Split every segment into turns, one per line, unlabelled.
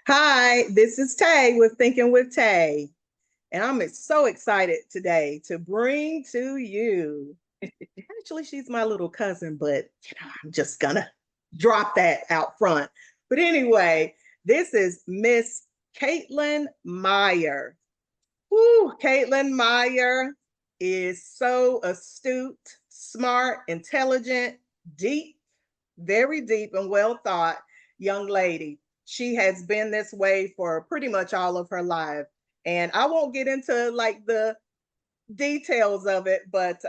Hi, this is Tay with Thinking with Tay, and I'm so excited today to bring to you. Actually, she's my little cousin, but I'm just gonna drop that out front. But anyway, this is Miss Caitlynn Myer. Woo, Caitlynn Myer is so astute, smart, intelligent, deep, very deep and well thought young lady. She has been this way for pretty much all of her life. And I won't get into like the details of it, but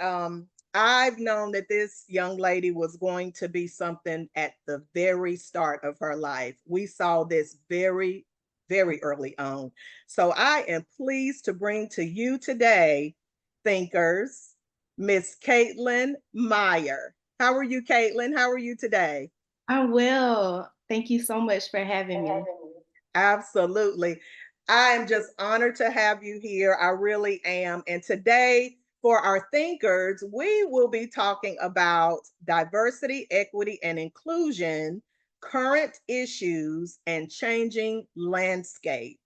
I've known that this young lady was going to be something at the very start of her life. We saw this very, very early on. So I am pleased to bring to you today, thinkers, Miss Caitlynn Myer. How are you, Caitlynn? How are you today?
I'm well. Thank you so much for having me.
Absolutely. I'm just honored to have you here. I really am. And today, for our thinkers, we will be talking about diversity, equity, and inclusion, current issues, and changing landscape.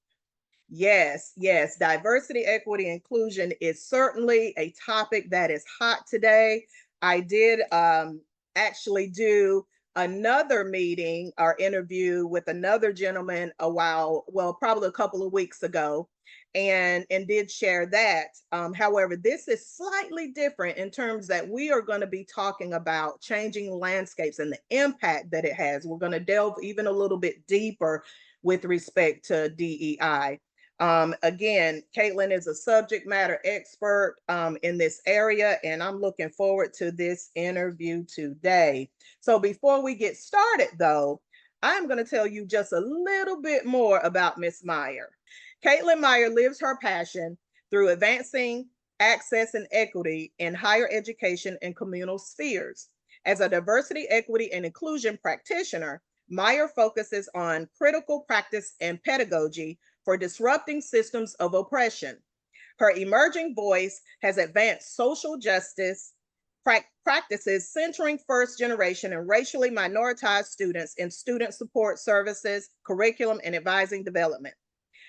Yes, yes. Diversity, equity, inclusion is certainly a topic that is hot today. I did actually do another meeting or interview with another gentleman probably a couple of weeks ago, and did share that. However, this is slightly different in terms that we are going to be talking about changing landscapes and the impact that it has. We're going to delve even a little bit deeper with respect to DEI. Again, Caitlynn is a subject matter expert in this area, and I'm looking forward to this interview today. So before we get started, though, I'm going to tell you just a little bit more about Miss Myer. Caitlynn Myer lives her passion through advancing access and equity in higher education and communal spheres. As a diversity, equity, and inclusion practitioner, Myer focuses on critical practice and pedagogy for disrupting systems of oppression. Her emerging voice has advanced social justice practices centering first generation and racially minoritized students in student support services, curriculum, and advising development.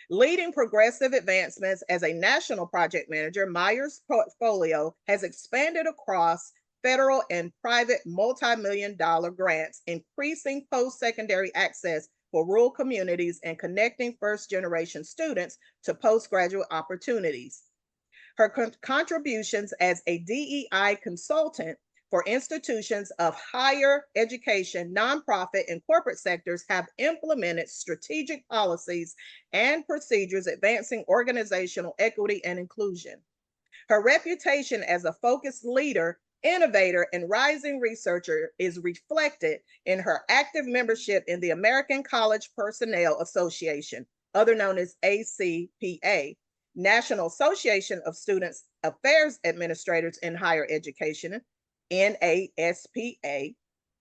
Leading progressive advancements as a national project manager, Myer's portfolio has expanded across federal and private multi-million dollar grants, increasing post-secondary access for rural communities and connecting first-generation students to postgraduate opportunities. Her contributions as a DEI consultant for institutions of higher education, nonprofit, and corporate sectors have implemented strategic policies and procedures advancing organizational equity and inclusion. Her reputation as a focused leader, innovator, and rising researcher is reflected in her active membership in the American College Personnel Association, other known as ACPA, National Association of Students Affairs Administrators in Higher Education, NASPA,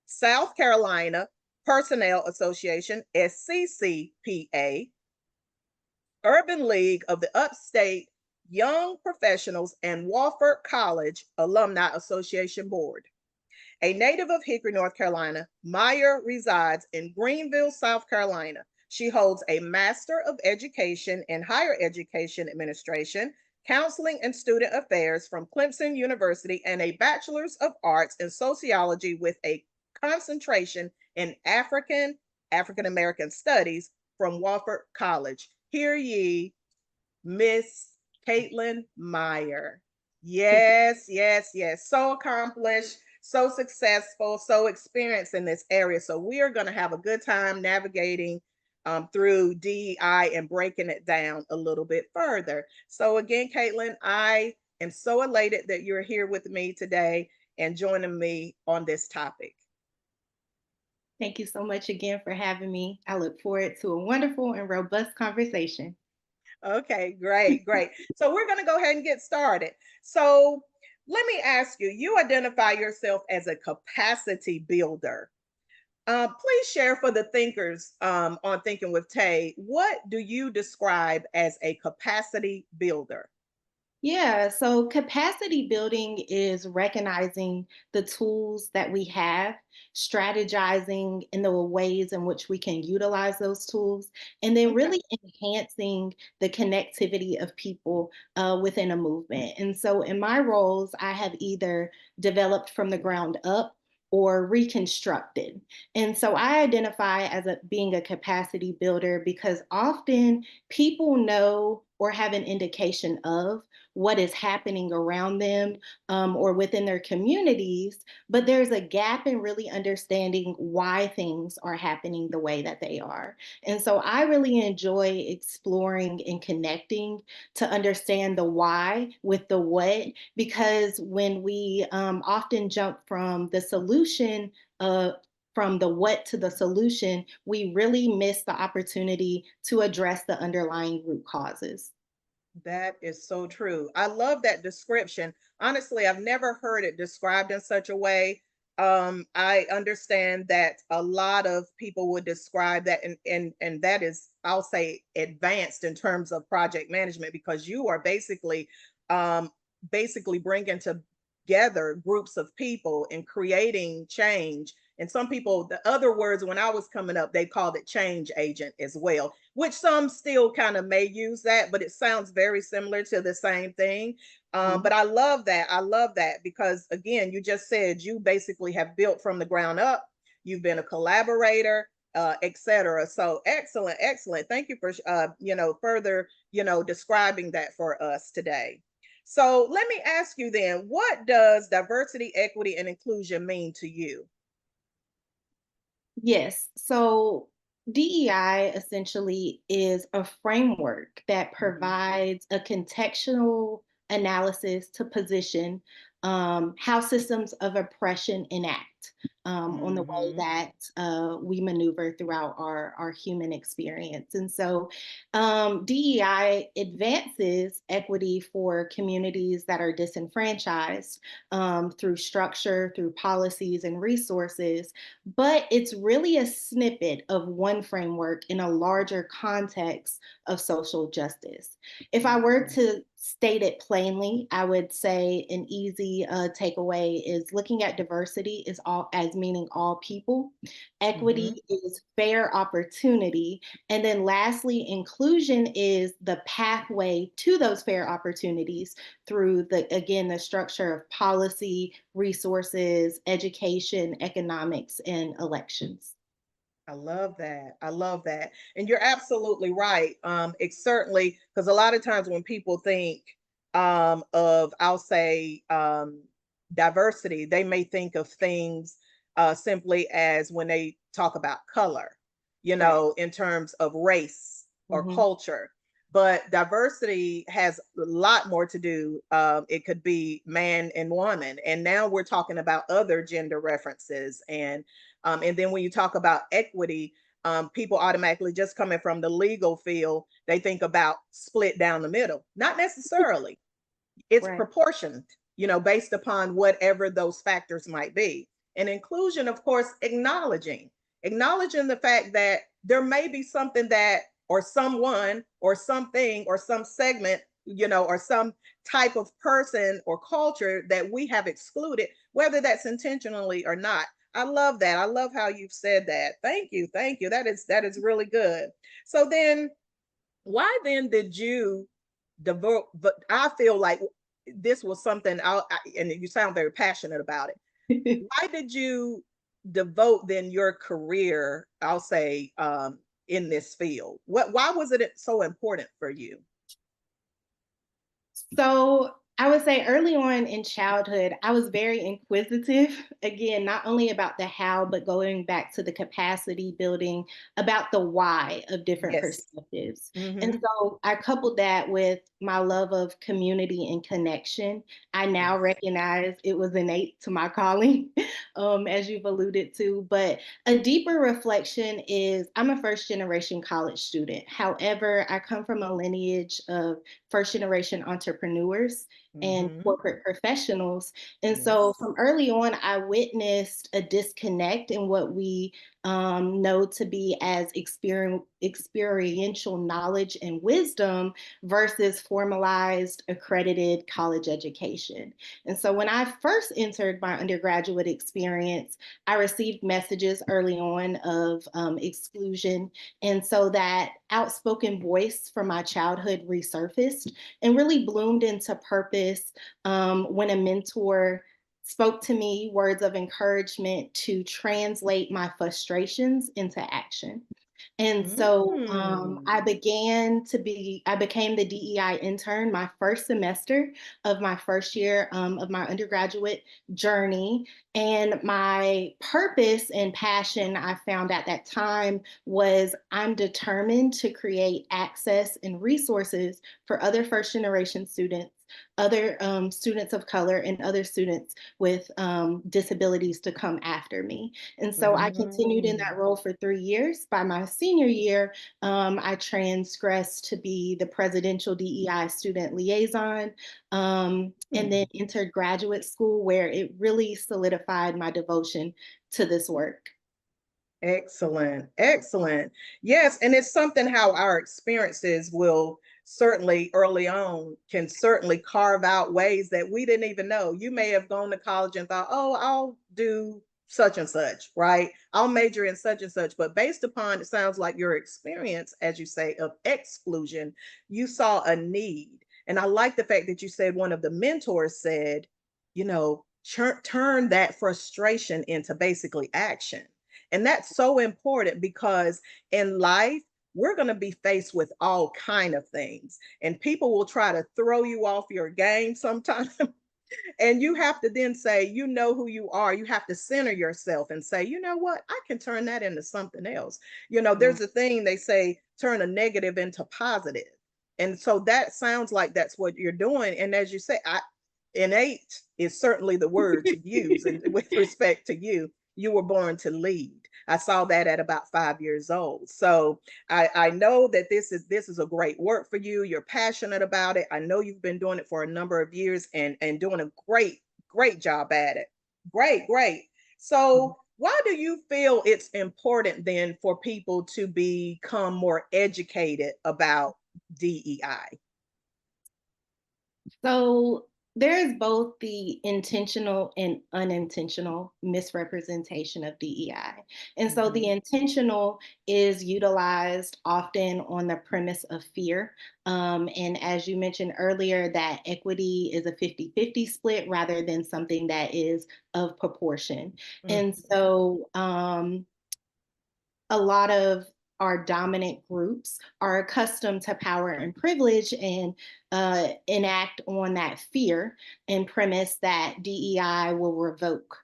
South Carolina Personnel Association, SCCPA, Urban League of the Upstate Young Professionals, and Wofford College Alumni Association Board. A native of Hickory, North Carolina, Myer resides in Greenville, South Carolina. She holds a Master of Education in Higher Education Administration, Counseling and Student Affairs from Clemson University, and a Bachelor's of Arts in Sociology with a concentration in African American Studies from Wofford College. Hear ye, Miss Caitlynn Myer. Yes, yes, yes. So accomplished, so successful, so experienced in this area. So we are going to have a good time navigating through DEI and breaking it down a little bit further. So again, Caitlynn, I am so elated that you're here with me today and joining me on this topic.
Thank you so much again for having me. I look forward to a wonderful and robust conversation.
Okay, great, great. So we're going to go ahead and get started. So let me ask you, you identify yourself as a capacity builder. Please share for the thinkers on Thinking with Tay, what do you describe as a capacity builder?
Yeah, so capacity building is recognizing the tools that we have, strategizing in the ways in which we can utilize those tools, and then
Okay.
really enhancing the connectivity of people within a movement. And so, in my roles, I have either developed from the ground up or reconstructed. And so I identify as being a capacity builder because often people know or have an indication of what is happening around them or within their communities, but there's a gap in really understanding why things are happening the way that they are. And so I really enjoy exploring and connecting to understand the why with the what, because when we often jump from the solution, from the what to the solution, we really miss the opportunity to address the underlying root causes.
That is so true. I love that description. Honestly, I've never heard it described in such a way. I understand that a lot of people would describe that, and that is, I'll say, advanced in terms of project management because you are um, basically bringing together groups of people and creating change. And some people, the other words when I was coming up, they called it change agent as well, which some still kind of may use that, but it sounds very similar to the same thing.
Mhm.
But I love that. I love that because, again, you just said you basically have built from the ground up. You've been a collaborator, etc. So excellent, excellent. Thank you for further describing that for us today. So let me ask you then, what does diversity, equity, and inclusion mean to you?
Yes. So DEI essentially is a framework that
Mhm,
provides a contextual analysis to position how systems of oppression enact on the way
mhm.
that we maneuver throughout our human experience. And so DEI advances equity for communities that are disenfranchised through structure, through policies and resources, but it's really a snippet of one framework in a larger context of social justice. If I were
Mhm,
to state it plainly, I would say an easy takeaway is looking at diversity is all as meaning all people. Equity
mhm.
is fair opportunity. And then lastly, inclusion is the pathway to those fair opportunities through the structure of policy, resources, education, economics, and elections.
I love that. I love that. And you're absolutely right. It's certainly because a lot of times when people think of, I'll say, diversity, they may think of things simply as when they talk about color,
Right.
in terms of race or
Hmm.
culture. But diversity has a lot more to do. It could be man and woman. And now we're talking about other gender references and then when you talk about equity, people automatically just coming from the legal field, they think about split down the middle. Not necessarily. It's
Right.
proportioned, based upon whatever those factors might be. And inclusion, of course, acknowledging the fact that there may be something that, or someone, or something, or some segment, or some type of person or culture that we have excluded, whether that's intentionally or not. I love that. I love how you've said that. Thank you. Thank you. That is really good. So then why then did you devote, but I feel like this was something and you sound very passionate about it. Why did you devote then your career, I'll say, in this field? Why was it so important for you?
So I would say early on in childhood, I was very inquisitive. Again, not only about the how, but going back to the capacity building about the why of different
Yes.
perspectives. And
Hmm.
so I coupled that with my love of community and connection. I now
Yes.
recognize it was innate to my calling, as you've alluded to. But a deeper reflection is I'm a first generation college student. However, I come from a lineage of first generation entrepreneurs and
Hmm.
corporate professionals. And so
Yes.
from early on, I witnessed a disconnect in what we know to be as experiential knowledge and wisdom versus formalized accredited college education. And so when I first entered my undergraduate experience, I received messages early on of exclusion. And so that outspoken voice from my childhood resurfaced and really bloomed into purpose when a mentor spoke to me words of encouragement to translate my frustrations into action. And so
Mm.
I became the DEI intern my first semester of my first year of my undergraduate journey. And my purpose and passion I found at that time was I'm determined to create access and resources for other first generation students, other students of color, and other students with disabilities to come after me. And so I continued in that
Mm.
role for 3 years. By my senior year, I transgressed to be the presidential DEI student liaison, and then
Mm.
entered graduate school where it really solidified my devotion to this work.
Excellent. Excellent. Yes, and it's something how our experiences will certainly early on can certainly carve out ways that we didn't even know. You may have gone to college and thought, "Oh, I'll do such and such, right? I'll major in such and such." But based upon it sounds like your experience, as you say, of exclusion, you saw a need. And I like the fact that you said one of the mentors said, turn that frustration into basically action, and that's so important because in life, we're going to be faced with all kind of things, and people will try to throw you off your game sometimes. And you have to then say, you know who you are. You have to center yourself and say, you know what? I can turn that into something else.
Mm.
There's a thing they say, turn a negative into positive. And so that sounds like that's what you're doing. And as you say, innate is certainly the word to use. And with respect to you, you were born to lead. I saw that at about 5 years old. So I know that this is a great work for you. You're passionate about it. I know you've been doing it for a number of years and doing a great job at it. Great, great. So why do you feel it's important then for people to become more educated about DEI?
So there's both the intentional and unintentional misrepresentation of DEI. And so the
Mhm,
intentional is utilized often on the premise of fear. And as you mentioned earlier, that equity is a 50-50 split rather than something that is of proportion. And
mhm,
so a lot of our dominant groups are accustomed to power and privilege and enact on that fear and premise that DEI will revoke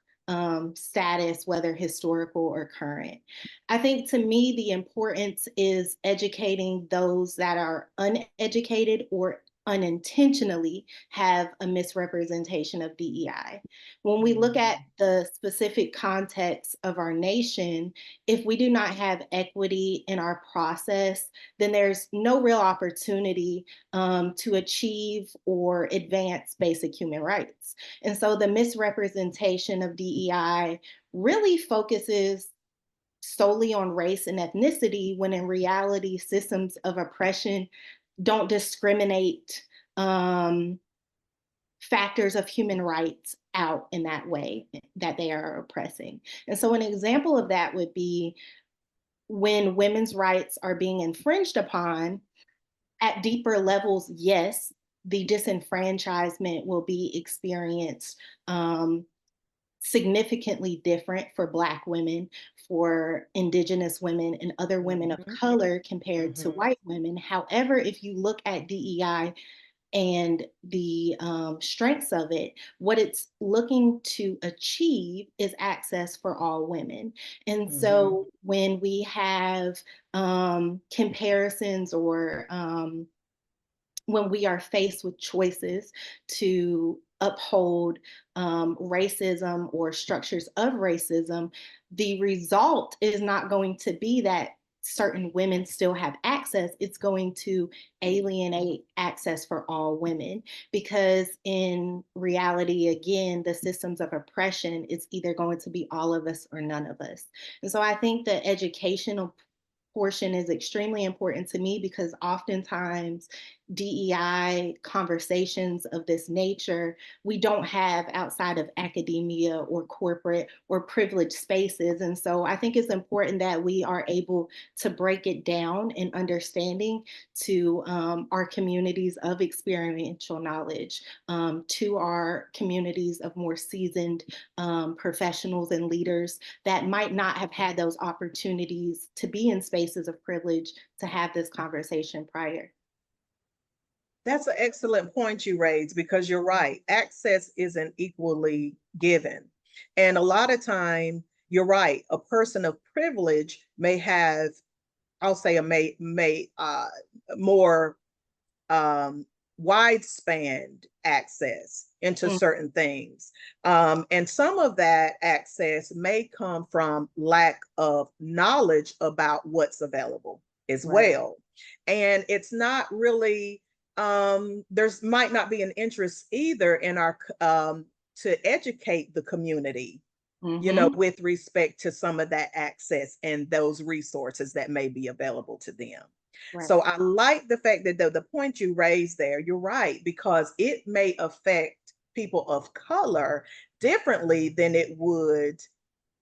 status, whether historical or current. I think to me, the importance is educating those that are uneducated or unintentionally have a misrepresentation of DEI. When we look at
mhm,
the specific context of our nation, if we do not have equity in our process, then there's no real opportunity to achieve or advance basic human rights. And so the misrepresentation of DEI really focuses solely on race and ethnicity, when in reality, systems of oppression don't discriminate factors of human rights out in that way that they are oppressing. And so, an example of that would be when women's rights are being infringed upon at deeper levels. Yes, the disenfranchisement will be experienced significantly different for Black women, for Indigenous women, and other women of
mhm,
color compared to
mhm,
white women. However, if you look at DEI and the strengths of it, what it's looking to achieve is access for all women. And
mhm,
so when we have comparisons or when we are faced with choices to uphold racism or structures of racism, the result is not going to be that certain women still have access, it's going to alienate access for all women. Because in reality, again, the systems of oppression, it's either going to be all of us or none of us. And so I think the educational portion is extremely important to me, because oftentimes DEI conversations of this nature, we don't have outside of academia or corporate or privileged spaces. And so I think it's important that we are able to break it down in understanding to our communities of experiential knowledge, to our communities of more seasoned professionals and leaders that might not have had those opportunities to be in spaces of privilege to have this conversation prior.
That's an excellent point you raised, because you're right. Access isn't equally given. And a lot of time, you're right, a person of privilege may have, I'll say, a more wide-span access into
Mm,
certain things. And some of that access may come from lack of knowledge about what's available as
right.
well. And it's not really, there's might not be an interest either in our to educate the community,
Mm-hmm.
with respect to some of that access and those resources that may be available to them.
Right.
So I like the fact that the point you raised there, you're right, because it may affect people of color differently than it would,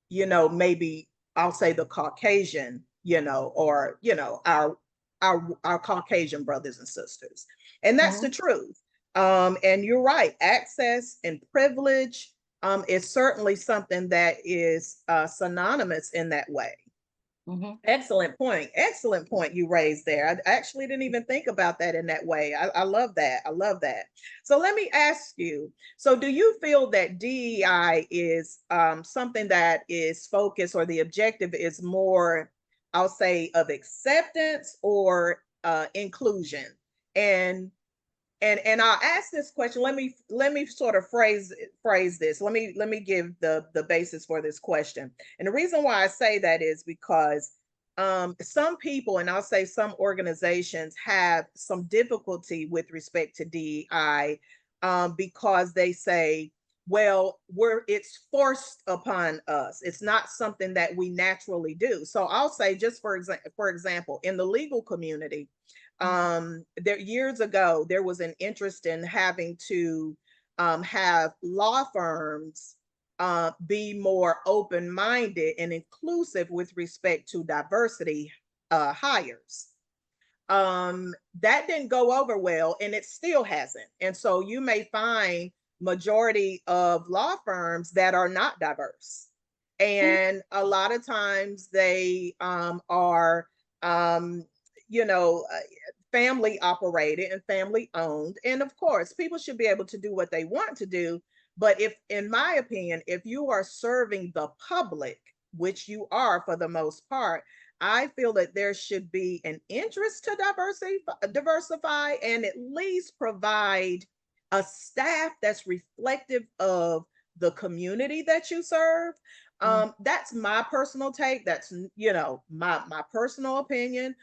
maybe I'll say the Caucasian, or, our Caucasian brothers and sisters. And that's the
Mm-hmm.
truth. And you're right, access and privilege is certainly something that is synonymous in that way.
Mm-hmm.
Excellent point. Excellent point you raised there. I actually didn't even think about that in that way. I love that. I love that. So let me ask you, so do you feel that DEI is something that is focused, or the objective is more, I'll say, of acceptance or inclusion? And and I'll ask this question. Let me sort of phrase this. Let me give the basis for this question. And the reason why I say that is because some people, and I'll say some organizations, have some difficulty with respect to DEI, because they say, well, it's forced upon us. It's not something that we naturally do. So I'll say, just for example, in the legal community, there years ago there was an interest in having to have law firms be more open-minded and inclusive with respect to diversity hires. That didn't go over well, and it still hasn't. And so you may find majority of law firms that are not diverse, and a lot of times they are um, you know uh, family operated and family owned. And of course, people should be able to do what they want to do. But if, in my opinion, if you are serving the public, which you are for the most part, I feel that there should be an interest to diversify, and at least provide a staff that's reflective of the community that you serve.
Mm-hmm.
That's my personal take. That's, my personal opinion.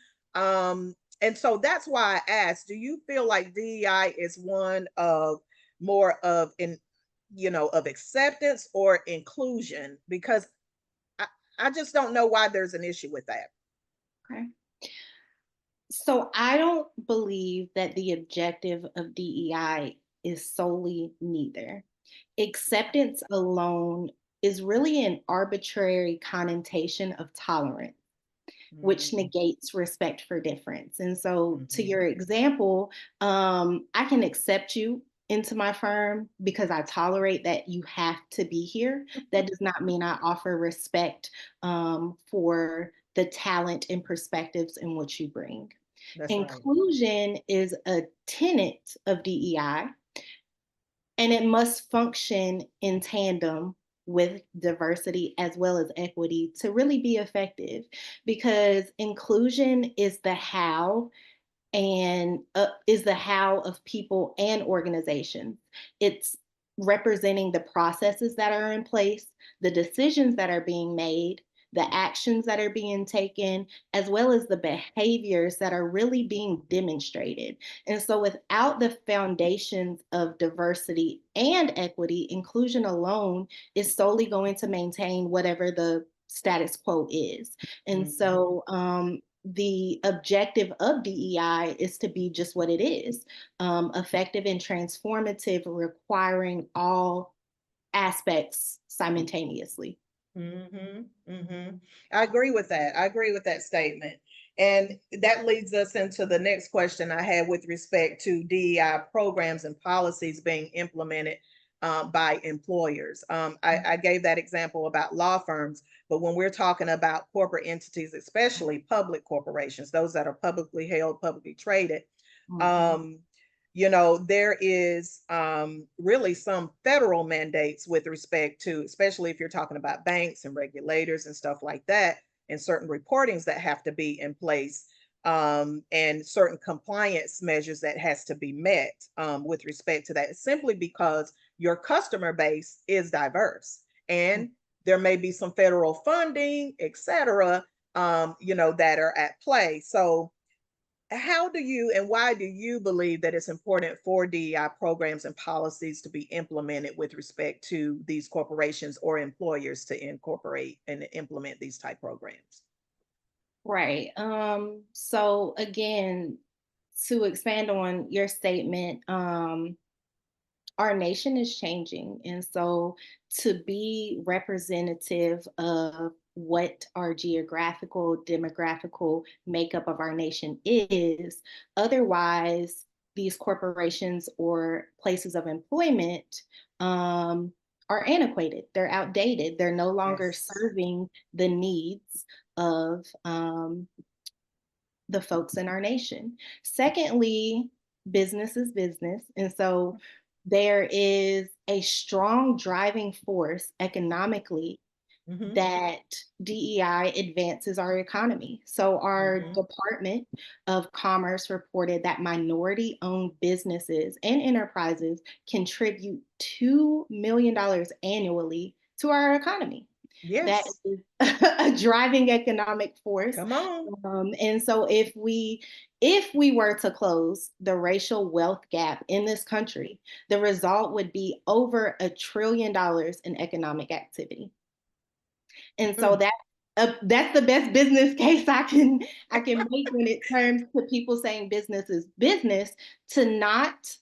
And so that's why I asked, do you feel like DEI is one of more of of acceptance or inclusion? Because I, I just don't know why there's an issue with that.
Okay. So I don't believe that the objective of DEI is solely neither. Acceptance alone is really an arbitrary connotation of tolerance, which
Mm-hmm.
negates respect for difference. And so, to
Mm-hmm.
your example, I can accept you into my firm because I tolerate that you have to be here. That does not mean I offer respect for the talent and perspectives in which you bring.
That's right.
Inclusion is a tenet of DEI, and it must function in tandem with diversity as well as equity to really be effective, because inclusion is the how, and is the how of people and organizations. It's representing the processes that are in place, the decisions that are being made, the actions that are being taken, as well as the behaviors that are really being demonstrated. And so without the foundations of diversity and equity, inclusion alone is solely going to maintain whatever the status quo is. And so the objective of DEI is to be just what it is, effective and transformative, requiring all aspects simultaneously.
I agree with that. I agree with that statement. And that leads us into the next question I had with respect to DEI programs and policies being implemented by employers. I gave that example about law firms, but when we're talking about corporate entities, especially public corporations, those that are publicly held, publicly traded, there is really some federal mandates with respect to, especially if you're talking about banks and regulators and stuff like that, and certain reportings that have to be in place, and certain compliance measures that has to be met with respect to that, simply because your customer base is diverse and there may be some federal funding, et cetera, that are at play. So how do you and why do you believe that it's important for DEI programs and policies to be implemented with respect to these corporations or employers to incorporate and implement these type programs?
Right. So again, to expand on your statement, our nation is changing. And so to be representative of what our geographical, demographical makeup of our nation is, otherwise, these corporations or places of employment are antiquated, they're outdated, they're no longer serving the needs of the folks in our nation. Secondly, business is business. And so there is a strong driving force economically that DEI advances our economy. So our Department of Commerce reported that minority-owned businesses and enterprises contribute $2 million annually to our economy. That
Yes.
is a driving economic force.
Come on.
And so if we were to close the racial wealth gap in this country, the result would be over $1 trillion in economic activity. And so that's the best business case I can make when it comes to people saying business is business, to not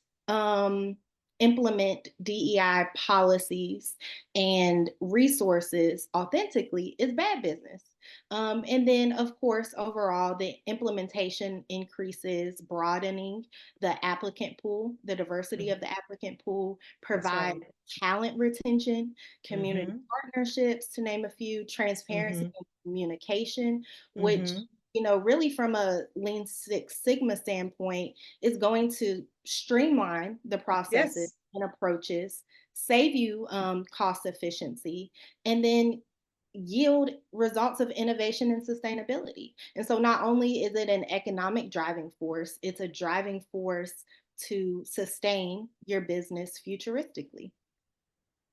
implement DEI policies and resources authentically is bad business. And then, of course, overall, the implementation increases, broadening the applicant pool, the diversity of the applicant pool, provide talent retention, community partnerships, to name a few, transparency and communication, which really from a Lean Six Sigma standpoint, is going to streamline the processes and approaches, save you cost efficiency, and then yield results of innovation and sustainability. And so not only is it an economic driving force, it's a driving force to sustain your business futuristically.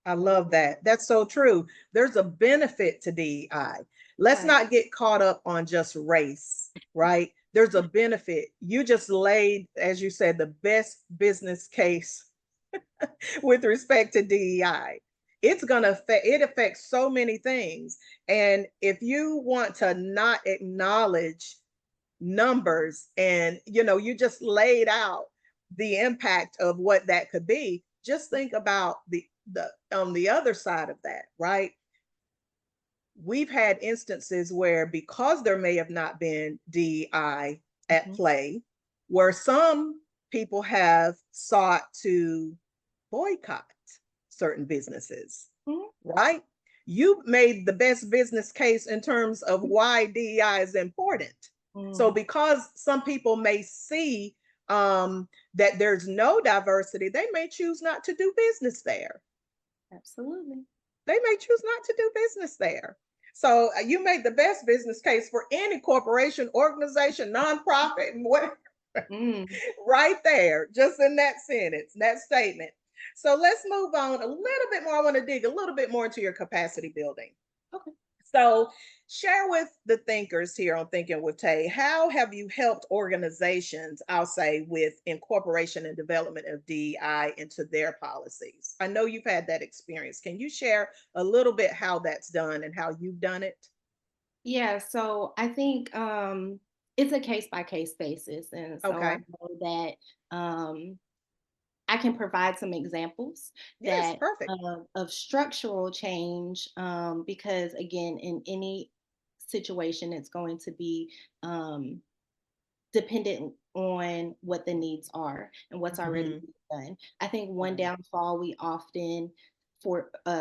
I love that. That's so true. There's a benefit to DEI. Let's not get caught up on just race, right? There's a benefit. You just laid, as you said, the best business case with respect to DEI. It's gonna affect, it affects so many things. And if you want to not acknowledge numbers and you just laid out the impact of what that could be, just think about the on the other side of that, right? We've had instances where, because there may have not been DEI at play, where some people have sought to boycott certain businesses, right? You made the best business case in terms of why DEI is important. So because some people may see that there's no diversity, they may choose not to do business there.
Absolutely.
They may choose not to do business there. So you made the best business case for any corporation, organization, nonprofit, and whatever, right there, just in that sentence, that statement. So let's move on a little bit more. I want to dig a little bit more into your capacity building.
Okay.
So share with the thinkers here on Thinking with Tay, how have you helped organizations, I'll say, with incorporation and development of DEI into their policies? I know you've had that experience. Can you share a little bit how that's done and how you've done it?
Yeah, so I think it's a case by case basis. And so I
Okay.
know that I can provide some examples
Yes,
that
perfect.
of structural change, because again, in any situation, it's going to be um, dependent on what the needs are and what's already
Hmm.
being done. I think one
Right.
downfall we often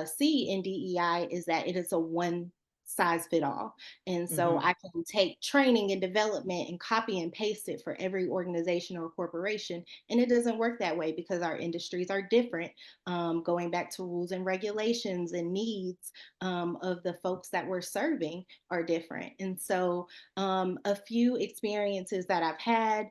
see in DEI is that it is a one size fit all. And so
Hmm.
I can take training and development and copy and paste it for every organization or corporation. And it doesn't work that way because our industries are different, going back to rules and regulations and needs of the folks that we're serving are different. And so a few experiences that I've had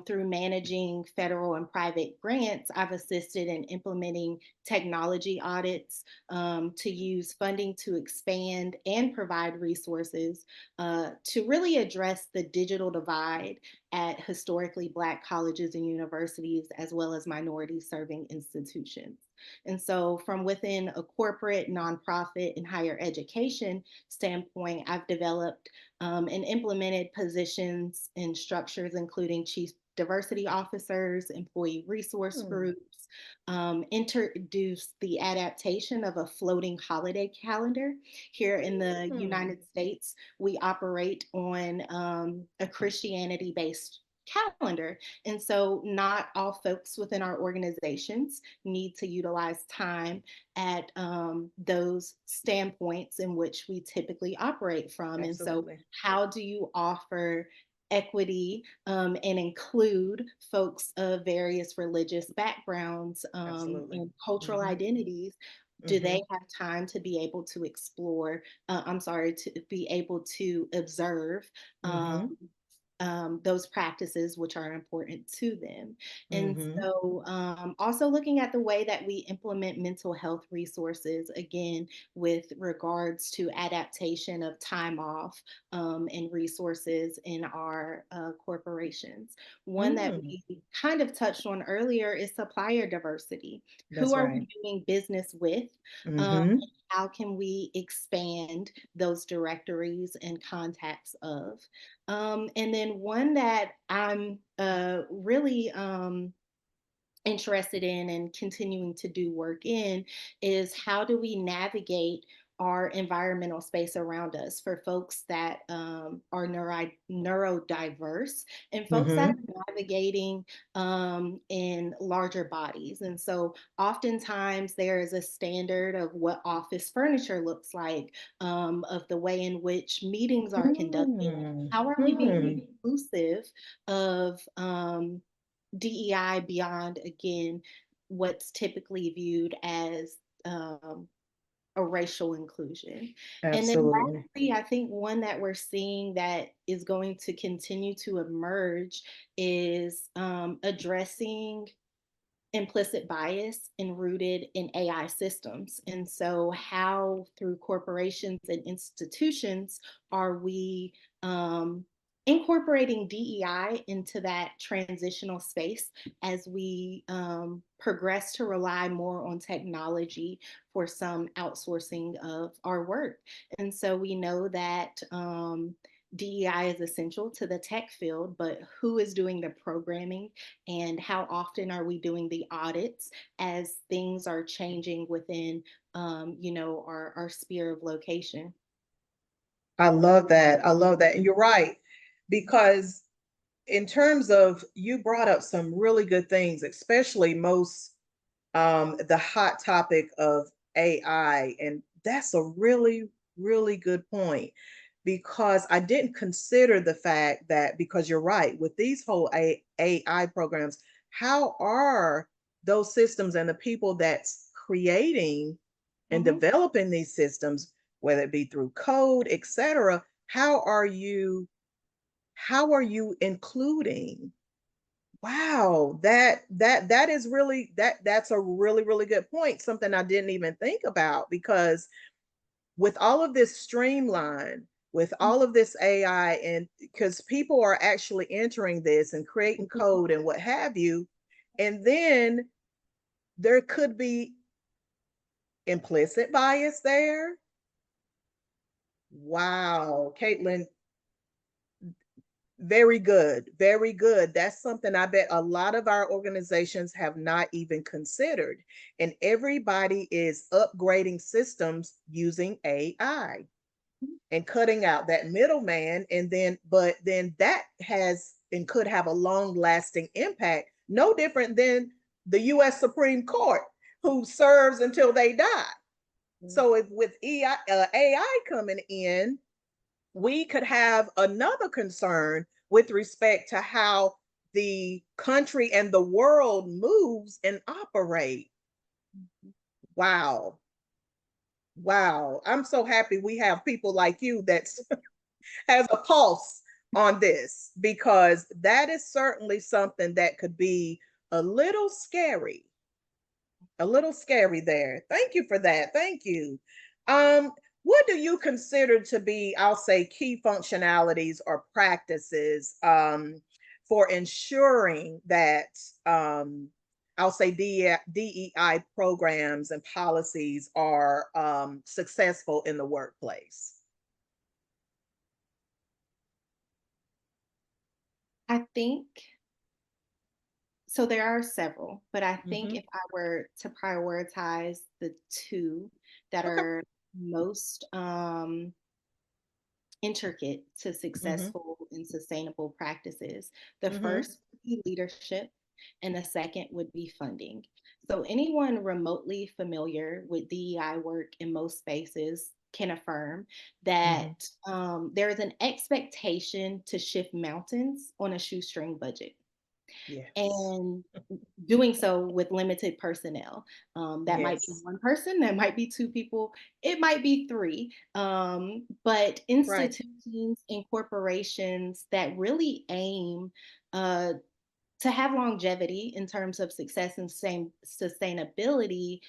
through managing federal and private grants, I've assisted in implementing technology audits to use funding to expand and provide resources to really address the digital divide at historically Black colleges and universities, as well as minority serving institutions. And so, from within a corporate, nonprofit, and higher education standpoint, I've developed and implemented positions and structures, including chief diversity officers, employee resource
Mm.
groups, introduced the adaptation of a floating holiday calendar. Here in the
Mm.
United States, we operate on a Christianity based calendar. And so, not all folks within our organizations need to utilize time at those standpoints in which we typically operate from. And so,
Absolutely.
how do you offer equity and include folks of various religious backgrounds
Absolutely.
and cultural
Hmm.
identities? Do
Hmm.
they have time to be able to explore? I'm sorry, to be able to observe
Hmm.
those practices which are important to them. And
Hmm.
so, also looking at the way that we implement mental health resources, again, with regards to adaptation of time off and resources in our corporations. One that
Mm.
we kind of touched on earlier is supplier diversity. Who
That's
are
right.
we doing business with?
Hmm.
How can we expand those directories and contacts of? And then one that I'm really interested in and continuing to do work in is how do we navigate our environmental space around us for folks that are neurodiverse and folks that
Hmm.
are navigating in larger bodies. And so oftentimes there is a standard of what office furniture looks like, of the way in which meetings are conducted.
Mm.
How are we
Mm.
being inclusive of DEI beyond, again, what's typically viewed as a racial inclusion. And then
Absolutely.
lastly, I think one that we're seeing that is going to continue to emerge is addressing implicit bias and rooted in AI systems. And so, how through corporations and institutions are we incorporating DEI into that transitional space as we progress to rely more on technology for some outsourcing of our work? And so, we know that. DEI is essential to the tech field, but who is doing the programming and how often are we doing the audits as things are changing within our sphere of location.
I love that. I love that. And you're right. Because in terms of, you brought up some really good things, especially most the hot topic of AI. And that's a really, really good point, because I didn't consider the fact that, because you're right, with these whole AI programs, how are those systems and the people that's creating and
Mhm.
developing these systems, whether it be through code, etc., how are you including? Wow, that is really, that's a really, really good point. Something I didn't even think about, because with all of this streamline, with all of this AI, and because people are actually entering this and creating code and what have you, and then there could be implicit bias there. Wow, Caitlynn, very good, very good. That's something I bet a lot of our organizations have not even considered. And everybody is upgrading systems using AI and cutting out that middleman. And then, but then that has and could have a long lasting impact, no different than the US Supreme Court, who serves until they die. So if with AI coming in, we could have another concern with respect to how the country and the world moves and operate. Wow. Wow. I'm so happy we have people like you that has a pulse on this, because that is certainly something that could be a little scary. A little scary there. Thank you for that. Thank you. What do you consider to be, I'll say, key functionalities or practices for ensuring that, I'll say, DEI programs and policies are successful in the workplace?
I think so. There are several, but I think
Mm-hmm.
if I were to prioritize the two that
Okay.
are most intricate to
Mm-hmm.
successful and sustainable practices, the
Mm-hmm.
first would be leadership, and the second would be funding. So, anyone remotely familiar with DEI work in most spaces can affirm
Mm-hmm.
that there is an expectation to shift mountains on a shoestring budget.
Yes.
And doing so with limited personnel. That might be
Yes.
one person, that might be two people, it might be three. But
Right.
institutions and corporations that really aim uh, to have longevity in terms of success and sustainability,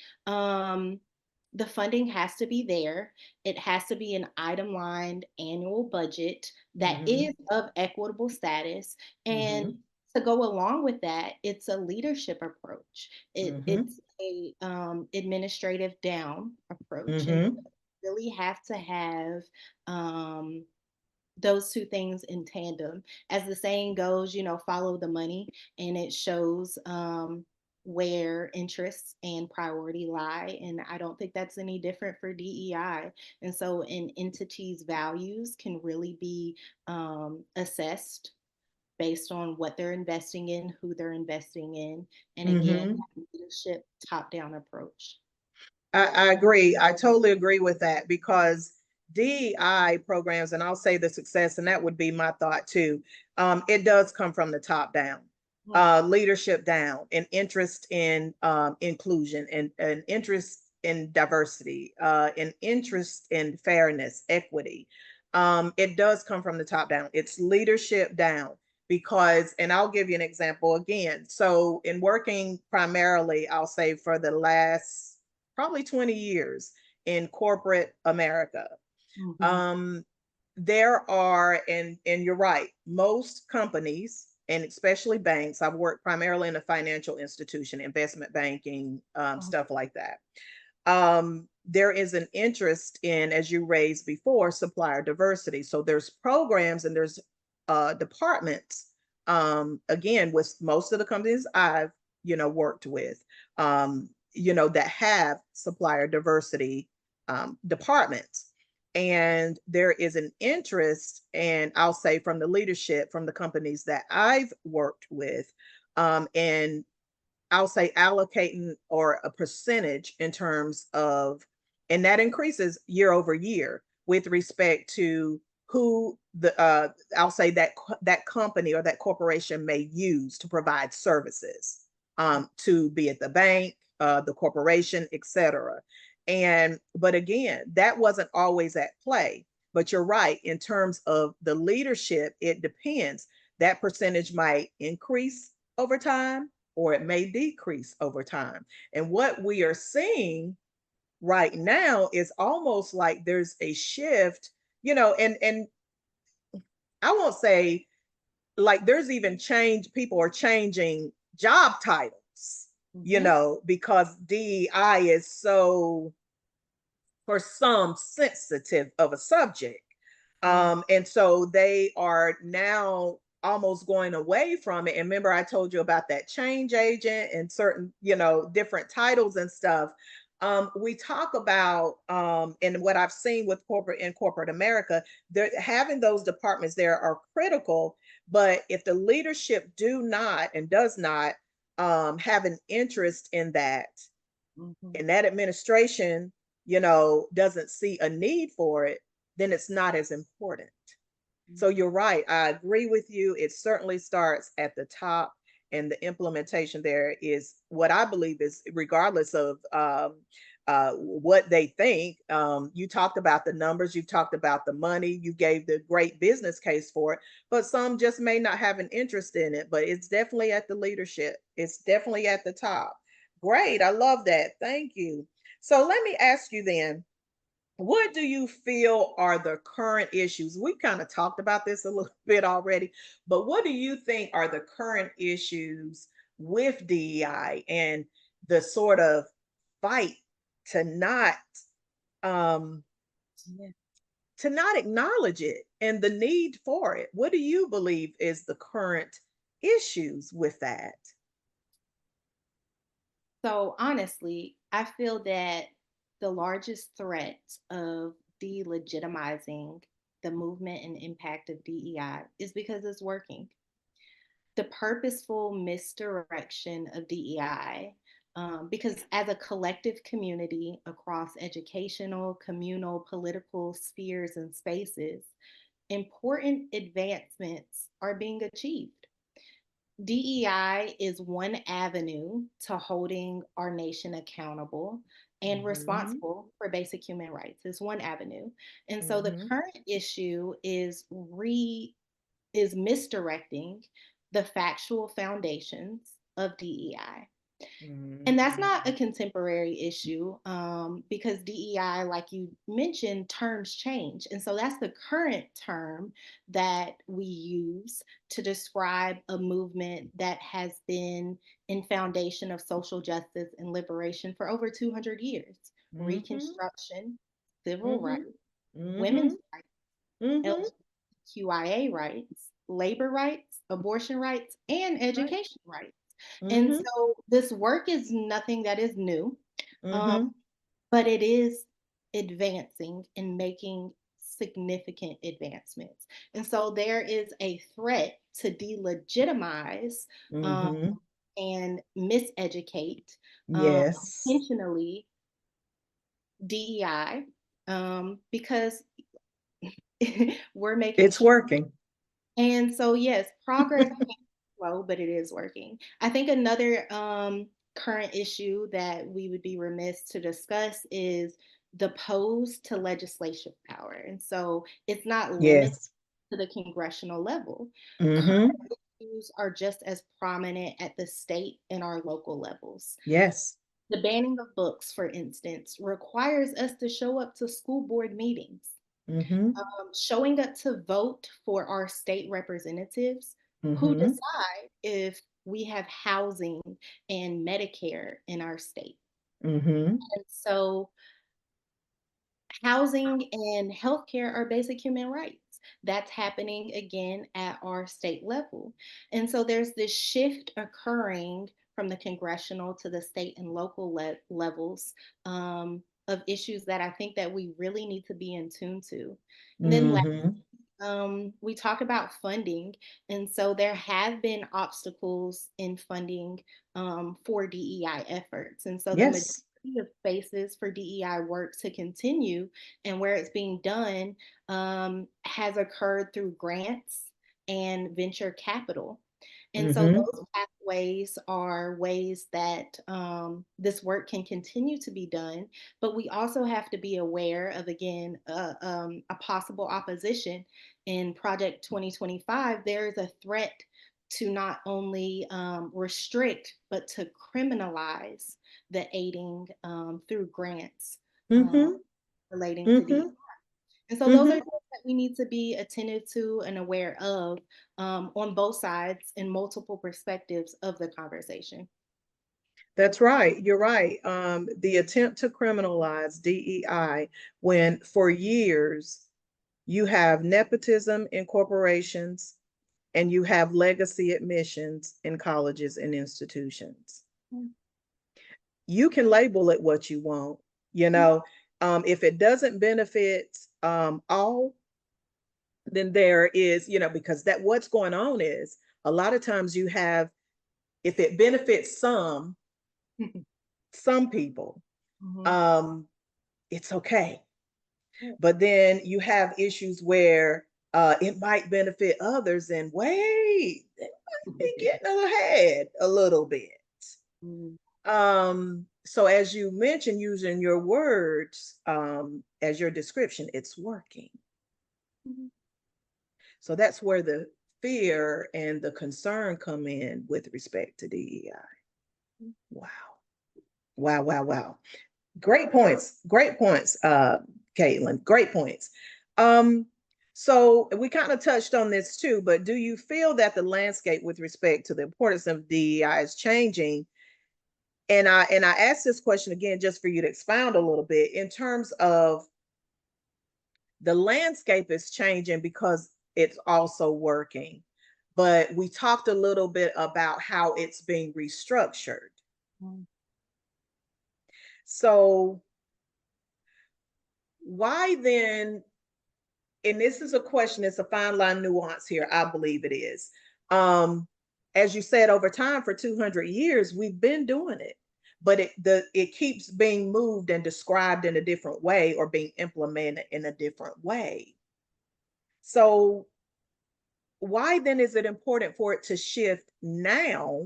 the funding has to be there. It has to be an item-lined annual budget that
Mm-hmm.
is of equitable status. And
Mm-hmm.
to go along with that, it's a leadership approach.
Mm-hmm.
It's a administrative down approach, and
Mm-hmm.
really have to have um, those two things in tandem. As the saying goes, follow the money, and it shows where interests and priority lie. And I don't think that's any different for DEI. And so, an entity's values can really be assessed based on what they're investing in, who they're investing in, and again,
Mm-hmm.
leadership top down approach.
I agree. I totally agree with that, because DEI programs, and I'll say the success, and that would be my thought too. It does come from the top down, leadership down, an interest in inclusion, and an interest in diversity, an interest in fairness, equity. It does come from the top down. It's leadership down. Because, and I'll give you an example again. So, in working primarily, I'll say for the last probably 20 years in corporate America.
Mm-hmm.
Um, there are, and you're right, most companies, and especially banks, I've worked primarily in a financial institution, investment banking, stuff like that. There is an interest in, as you raised before, supplier diversity. So there's programs and there's departments. Again, with most of the companies I've worked with, that have supplier diversity departments. And there is an interest, and I'll say from the leadership from the companies that I've worked with, and I'll say allocating or a percentage in terms of, and that increases year over year with respect to who the I'll say that company or that corporation may use to provide services, to be at the bank, the corporation, etc. And but again, that wasn't always at play. But you're right, in terms of the leadership, it depends. That percentage might increase over time, or it may decrease over time. And what we are seeing right now it's almost like there's a shift, and I won't say like there's even change, people are changing job titles,
Mhm.
because DEI is so, for some, sensitive of a subject.
Mm.
And so they are now almost going away from it. And remember, I told you about that change agent and certain, different titles and stuff. We talk about, and what I've seen with corporate America, they're having those departments there are critical. But if the leadership do not and does not have an interest in that,
Mhm.
and that administration, doesn't see a need for it, then it's not as important. So
Mhm.
you're right. I agree with you. It certainly starts at the top, and the implementation there is what I believe is regardless of what they think. You talked about the numbers, you talked about the money, you gave the great business case for it, but some just may not have an interest in it. But it's definitely at the leadership, it's definitely at the top. Great. I love that. Thank you. So let me ask you then, what do you feel are the current issues? We kind of talked about this a little bit already, but what do you think are the current issues with DEI and the sort of fight to not um
Yeah.
to not acknowledge it and the need for it? What do you believe is the current issues with that?
So honestly, I feel that the largest threat of delegitimizing the movement and impact of DEI is because it's working. The purposeful misdirection of DEI, because as a collective community across educational, communal, political spheres and spaces, important advancements are being achieved. DEI is one avenue to holding our nation accountable and
Mhm.
responsible for basic human rights. It's one avenue. And so the
Mhm.
current issue is misdirecting the factual foundations of DEI. And that's
Mhm.
not a contemporary issue, because DEI, like you mentioned, terms change. And so that's the current term that we use to describe a movement that has been in foundation of social justice and liberation for over 200 years.
Mhm.
Reconstruction, civil rights,
Mhm.
women's
Mhm.
rights,
Mhm.
LGBTQIA rights, labor rights, abortion rights, and
Right.
education rights. And
Mhm.
so this work is nothing that is new, um,
Mhm.
but it is advancing and making significant advancements. And so there is a threat to delegitimize um,
Mhm.
and miseducate
Yes.
intentionally DEI, because we're making
It's
huge.
working.
And so, yes, progress slow, but it is working. I think another current issue that we would be remiss to discuss is the pose to legislation power. And so it's not limited
Yes.
to the congressional level.
Mhm.
Current issues are just as prominent at the state and our local levels.
Yes.
The banning of books, for instance, requires us to show up to school board meetings,
Mhm.
showing up to vote for our state representatives who
Mhm.
decide if we have housing and Medicare in our state.
Mhm.
And so, housing and healthcare are basic human rights. That's happening again at our state level. And so, there's this shift occurring from the congressional to the state and local levels, of issues that I think that we really need to be in tune to. And then
Mhm.
we talk about funding, and so there have been obstacles in funding for DEI efforts. And so the majority
Yes.
of spaces for DEI work to continue and where it's being done has occurred through grants and venture capital. And so
Mhm.
those pathways are ways that this work can continue to be done, but we also have to be aware of, again, a possible opposition in Project 2025. There is a threat to not only restrict, but to criminalize the aiding through grants um,
Mm-hmm.
relating to DEI.
Mm-hmm.
And so those are
Mm-hmm.
things that we need to be attentive to and aware of on both sides and multiple perspectives of the conversation.
That's right. You're right. The attempt to criminalize DEI when for years you have nepotism in corporations and you have legacy admissions in colleges and institutions.
Mm.
You can label it what you want, you know. If it doesn't benefit all, then there is, because that what's going on is a lot of times you have, if it benefits some people,
Mhm.
um, it's okay. But then you have issues where it might benefit others, and wait, they might be getting ahead a little bit.
Mm.
So as you mentioned, using your words as your description, it's working.
Mhm.
So that's where the fear and the concern come in with respect to DEI. Wow. Wow, wow, wow. Great points. Great points, Caitlynn. Great points. Um, so we kind of touched on this too, but do you feel that the landscape with respect to the importance of DEI is changing? And I asked this question again just for you to expound a little bit in terms of the landscape is changing because it's also working. But we talked a little bit about how it's being restructured.
Mm.
So why then, and this is a question, it's a fine line nuance here, I believe it is. Um, as you said, over time for 200 years, we've been doing it, but it keeps being moved and described in a different way or being implemented in a different way. So why then is it important for it to shift now?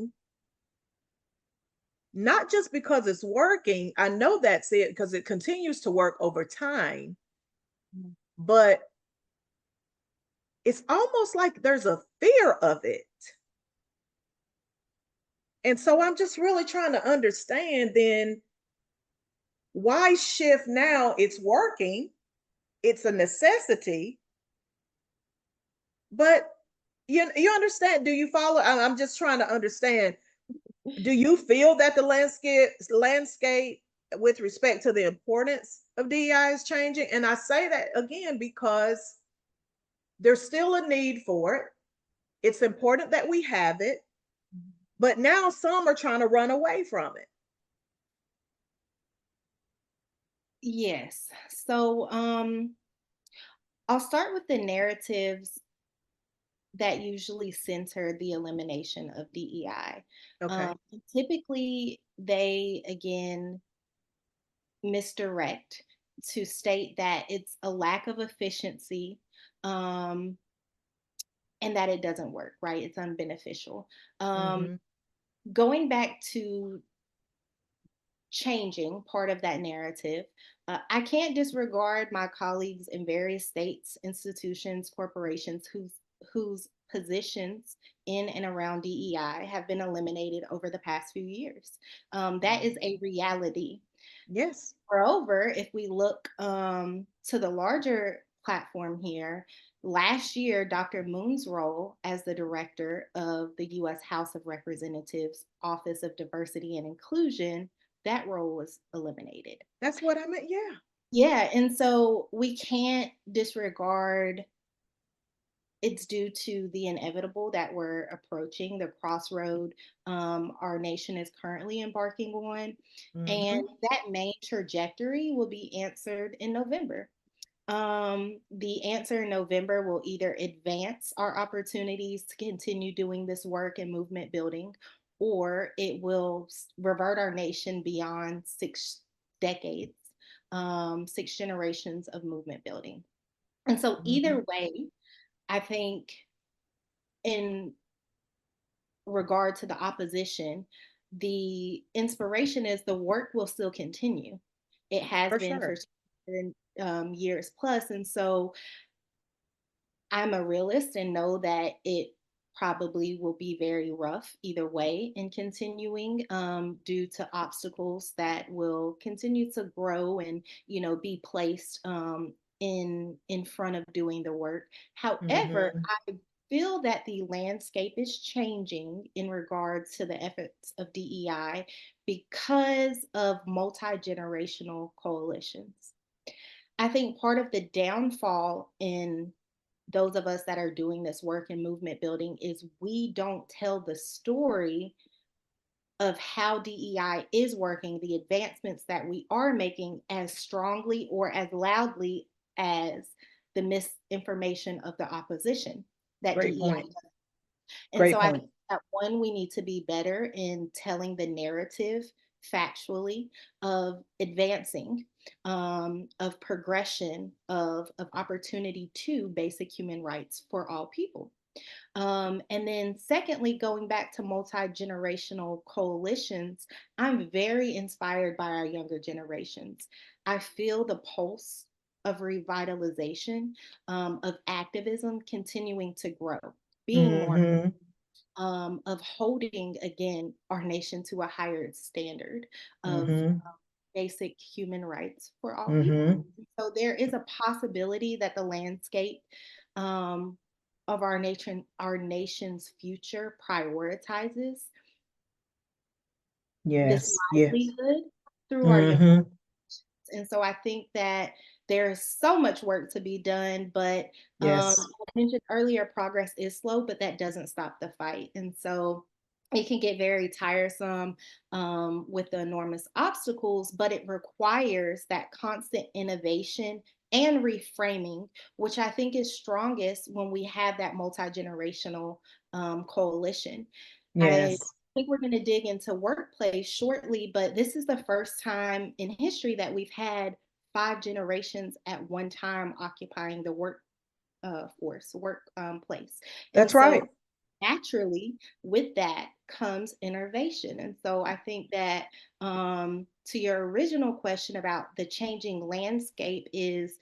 Not just because it's working, I know that's it because it continues to work over time,
Mm.
but it's almost like there's a fear of it. And so I'm just really trying to understand then why shift now? It's working, it's a necessity, but you understand? Do you follow? I'm just trying to understand. Do you feel that the landscape with respect to the importance of DEI is changing? And I say that again because there's still a need for it. It's important that we have it, but now some are trying to run away from it.
Yes. So I'll start with the narratives that usually center the elimination of DEI.
Okay.
Typically, they again misdirect to state that it's a lack of efficiency um, and that it doesn't work, right? It's unbeneficial. Um,
Mm-hmm.
going back to changing part of that narrative, I can't disregard my colleagues in various states, institutions, corporations whose positions in and around DEI have been eliminated over the past few years. That is a reality.
Yes.
Moreover, if we look to the larger platform here, last year, Dr. Moon's role as the director of the U.S. House of Representatives Office of Diversity and Inclusion, that role was eliminated.
That's what I meant. Yeah.
Yeah, and so we can't disregard it's due to the inevitable that we're approaching, the crossroad our nation is currently embarking on. And
Mm-hmm.
that main trajectory will be answered in November. The answer in November will either advance our opportunities to continue doing this work and movement building, or it will revert our nation beyond 6 decades, 6 generations of movement building. And so,
Mm-hmm.
either way, I think in regard to the opposition, the inspiration is the work will still continue. It has
For
been for
sure.
years plus, and so I'm a realist and know that it probably will be very rough either way in continuing, due to obstacles that will continue to grow and, be placed, in front of doing the work. However,
Mm-hmm.
I feel that the landscape is changing in regards to the efforts of DEI because of multi-generational coalitions. I think part of the downfall in those of us that are doing this work in movement building is we don't tell the story of how DEI is working, the advancements that we are making as strongly or as loudly as the misinformation of the opposition that
Great
DEI.
point.
And
Great
so I
point.
think that one, we need to be better in telling the narrative factually of advancing, of progression, of opportunity to basic human rights for all people. And then, secondly, going back to multi generational coalitions, I'm very inspired by our younger generations. I feel the pulse of revitalization, of activism continuing to grow, being more,
Mm-hmm.
of holding again our nation to a higher standard of
Mm-hmm.
basic human rights for all people.
Mm-hmm.
So there is a possibility that the landscape, um, of our nation's future prioritizes this
Yes. Yes.
livelihood through our young.
Mm-hmm.
And so I think that there's so much work to be done, but,
Yes.
I mentioned earlier, progress is slow, but that doesn't stop the fight. And so it can get very tiresome, with the enormous obstacles, but it requires that constant innovation and reframing, which I think is strongest when we have that multi generational, coalition. I
Yes.
think we're going to dig into workplace shortly, but this is the first time in history that we've had 5 generations at one time occupying the work place. And
That's
so
right.
naturally, with that comes innovation. And so I think that, to your original question about the changing landscape, is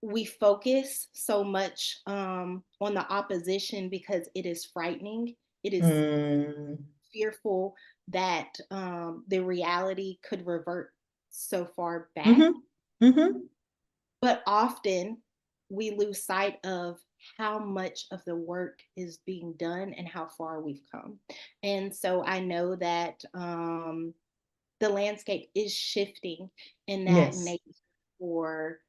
we focus so much, on the opposition because it is frightening. It is
Mm.
fearful that, the reality could revert so far back.
Mm-hmm. Mm-hmm.
But often we lose sight of how much of the work is being done and how far we've come. And so I know that, the landscape is shifting in that
Yes.
nature for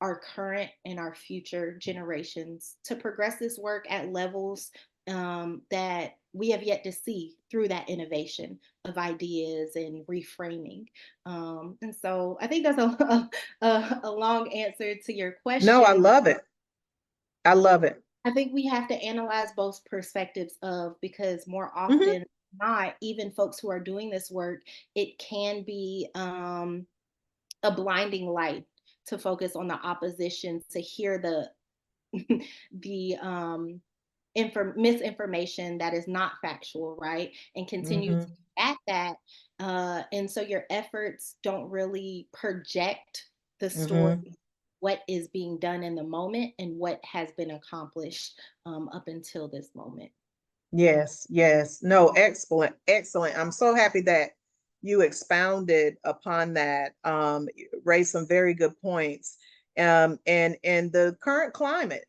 our current and our future generations to progress this work at levels, that we have yet to see through that innovation of ideas and reframing. And so I think that's a long answer to your
No, I
question.
love it. I love it.
I think we have to analyze both perspectives of, because more
Mm-hmm.
often not, even folks who are doing this work, it can be, a blinding light to focus on the opposition, to hear the the misinformation that is not factual, right? And continue to
Mm-hmm.
at that. And so your efforts don't really project the story,
Mm-hmm.
what is being done in the moment and what has been accomplished, up until this moment.
Yes, yes. No, excellent, excellent. I'm so happy that you expounded upon that, raised some very good points. And the current climate,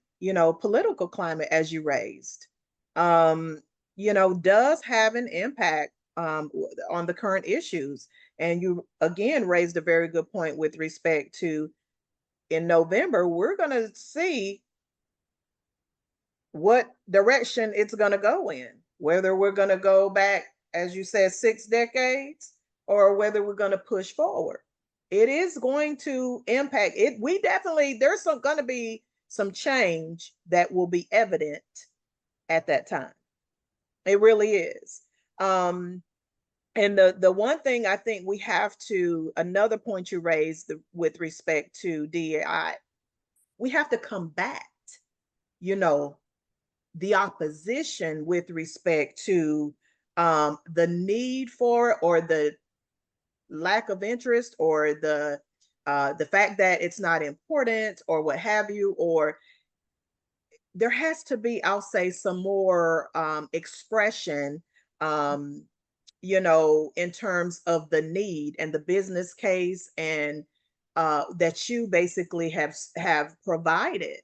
political climate, as you raised, um, does have an impact, on the current issues. And you again raised a very good point with respect to, in November, we're going to see what direction it's going to go in, whether we're going to go back, as you said, 6 decades, or whether we're going to push forward. It is going to impact it. We definitely, there's going to be some change that will be evident at that time. It really is. And the one thing I think we have to, another point you raised with respect to DEI, we have to combat, you know, the opposition with respect to, the need for, or the lack of interest, or the fact that it's not important, or what have you, or there has to be, I'll say, some more expression, um, in terms of the need and the business case, and that you basically have provided.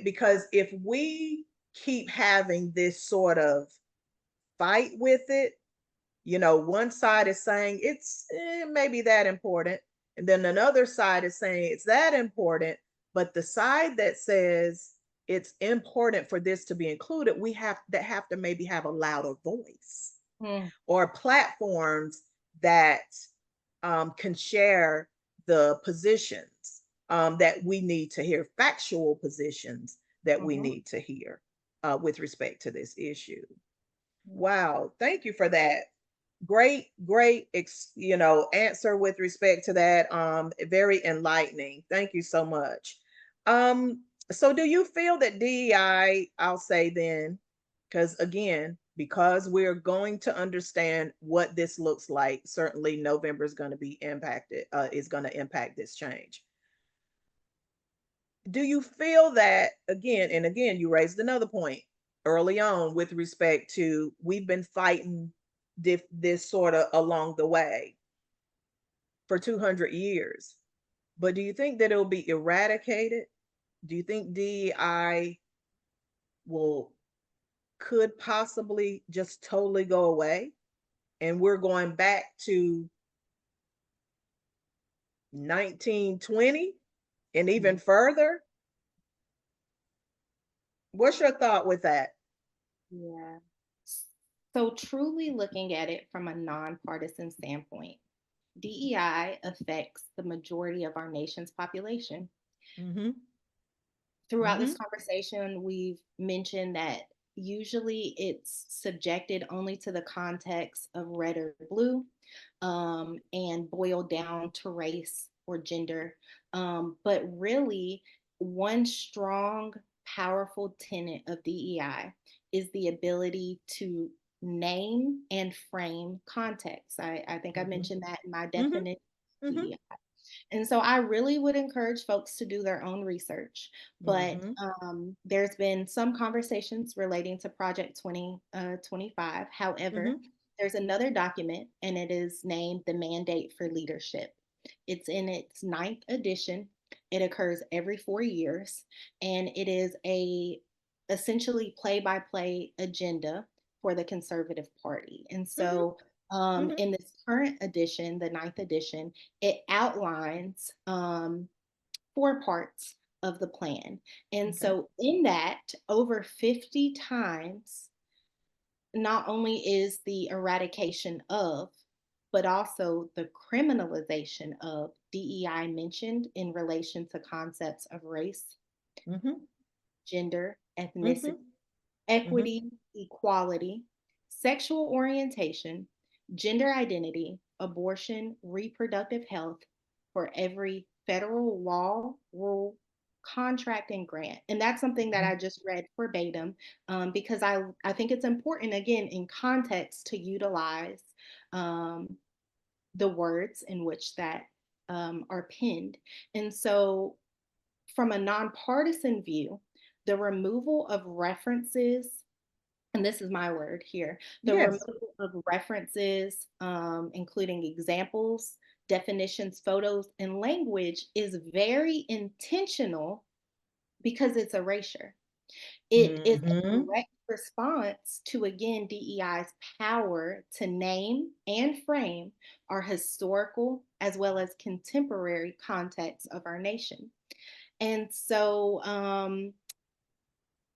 Because if we keep having this sort of fight with it, one side is saying it's maybe that important, and then another side is saying it's that important, but the side that says it's important for this to be included, we have to maybe have a louder voice,
Mm,
or platforms that can share the positions that we need to hear, factual positions that we
mhm,
need to hear with respect to this issue.
mm,
Wow, thank you for that. Great answer with respect to that. Very enlightening. Thank you so much. So do you feel that DEI, I'll say then, because again, because we're going to understand what this looks like, certainly November is going to be impacted, is going to impact this change. Do you feel that, again and again, you raised another point early on with respect to, we've been fighting this sort of along the way for 200 years, but do you think that it'll be eradicated? Do you think DEI will could possibly just totally go away, and we're going back to 1920 and even
mm.
further? What's your thought with that?
Yeah. So, truly looking at it from a nonpartisan standpoint, DEI affects the majority of our nation's population.
Mm-hmm.
Throughout
Mm-hmm.
this conversation, we've mentioned that usually it's subjected only to the context of red or blue, and boiled down to race or gender. But really, one strong, powerful tenet of DEI is the ability to name and frame context. I think I
Mm-hmm.
mentioned that in my
Mm-hmm.
definition of
Mm-hmm.
DEI. And so I really would encourage folks to do their own research. But
Mm-hmm.
there's been some conversations relating to Project 2025. However,
Mm-hmm.
there's another document, and it is named the Mandate for Leadership. It's in its ninth edition. It occurs every 4 years, and it is a essentially play-by-play agenda for the Conservative Party. And
Mm-hmm.
so,
Mm-hmm.
in this current edition, the ninth edition, it outlines 4 parts of the plan. And
Okay.
so, in that, over 50 times, not only is the eradication of, but also the criminalization of DEI mentioned in relation to concepts of race,
Mm-hmm.
gender,
Mm-hmm.
ethnicity,
Mm-hmm.
equity, equality, sexual orientation, gender identity, abortion, reproductive health for every federal law, rule, contract, and grant. And that's something that I just read verbatim, because I think it's important, again, in context, to utilize um, the words in which that are penned. And so, from a nonpartisan view, the removal of references, and this is my word here, the
Yes.
removal of references, including examples, definitions, photos, and language, is very intentional because it's erasure. It is a
Mm-hmm.
direct response to, again, DEI's power to name and frame our historical as well as contemporary context of our nation. And so,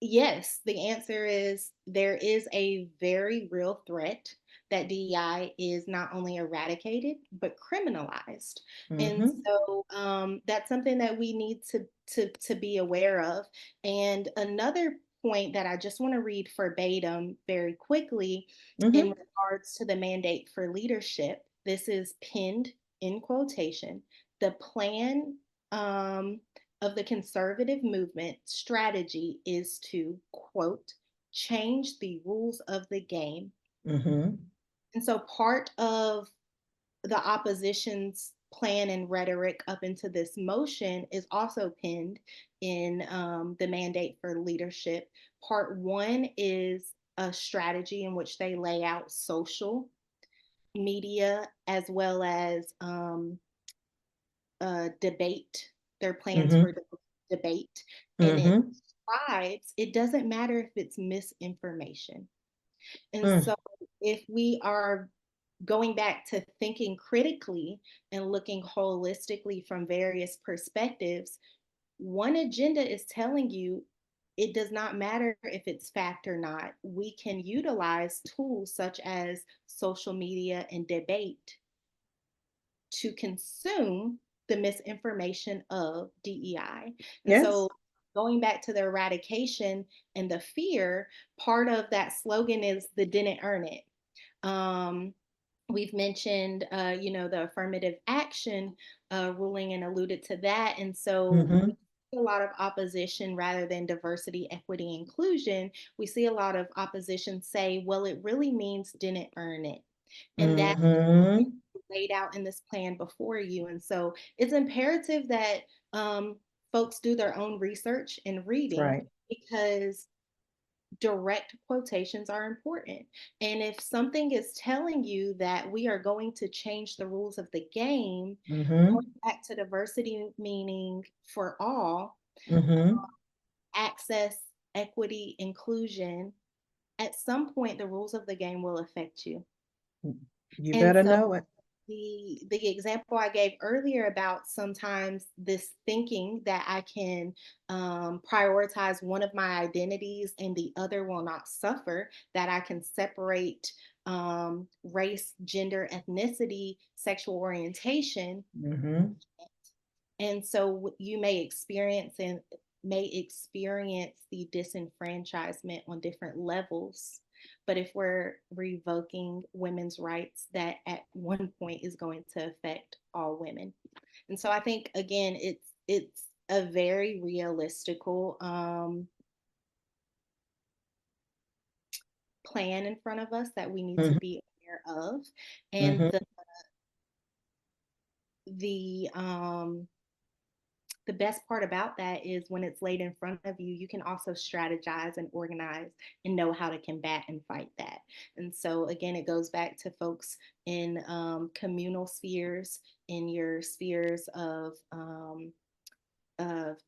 yes, the answer is there is a very real threat that DEI is not only eradicated but criminalized, and
Mm-hmm.
so that's something that we need to be aware of. And another point that I just want to read verbatim very quickly in
Mm-hmm.
regards to the mandate for leadership. This is pinned in quotation. The plan. Of the conservative movement strategy is to, quote, change the rules of the game.
Mm-hmm.
And so part of the opposition's plan and rhetoric up into this motion is also pinned in the mandate for leadership. Part one is a strategy in which they lay out social media as well as debate, their plans
Mm-hmm.
for debate. And it
Mm-hmm.
describes, it doesn't matter if it's misinformation. And
Mm.
so if we are going back to thinking critically and looking holistically from various perspectives, one agenda is telling you it does not matter if it's fact or not. We can utilize tools such as social media and debate to consume the misinformation of DEI. And
Yes.
so, going back to the eradication and the fear, part of that slogan is the didn't earn it. Um, we've mentioned, the affirmative action ruling and alluded to that. And so,
Mm-hmm.
we see a lot of opposition rather than diversity, equity, inclusion. We see a lot of opposition say, well, it really means didn't earn it. And that
Mm-hmm.
laid out in this plan before you. And so it's imperative that folks do their own research and reading
Right.
because direct quotations are important. And if something is telling you that we are going to change the rules of the game,
Mm-hmm.
going back to diversity meaning for all,
Mm-hmm.
access, equity, inclusion, at some point the rules of the game will affect you.
You
And
better
so
know it.
the example I gave earlier about sometimes this thinking that I can prioritize one of my identities and the other will not suffer, that I can separate race, gender, ethnicity, sexual orientation.
Mm-hmm.
And so you may experience the disenfranchisement on different levels. But if we're revoking women's rights, that at one point is going to affect all women. And so I think again, it's a very realistical plan in front of us that we need to
Mm-hmm.
be aware of. And
Mm-hmm.
the the best part about that is when it's laid in front of you, you can also strategize and organize and know how to combat and fight that. And so, again, it goes back to folks in communal spheres, in your spheres of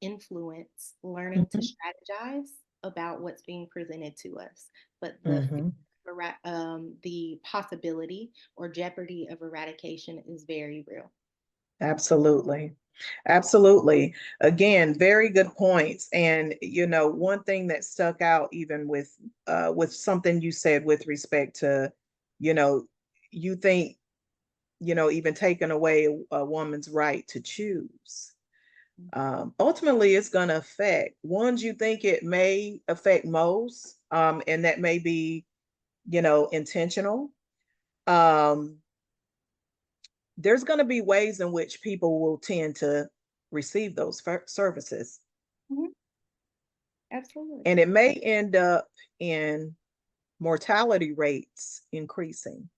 influence, learning to strategize about what's being presented to us. But
Mm-hmm.
the possibility or jeopardy of eradication is very real.
Absolutely. Absolutely. Again, very good points. And one thing that stuck out even with something you said with respect to, you know, you think, even taking away a woman's right to choose. Ultimately, it's going to affect ones you think it may affect most, and that may be, intentional. Um, there's going to be ways in which people will tend to receive those services.
Mm-hmm. Absolutely.
And it may end up in mortality rates increasing.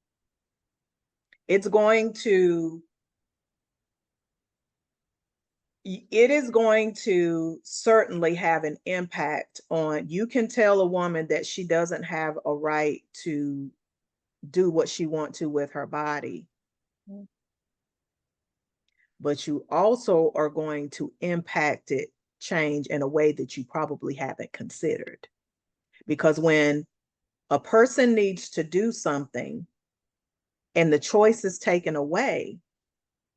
It's going to, it is going to certainly have an impact on, you can tell a woman that she doesn't have a right to do what she wants to with her body. Mm-hmm. But you also are going to impact it change in a way that you probably haven't considered. Because when a person needs to do something and the choice is taken away,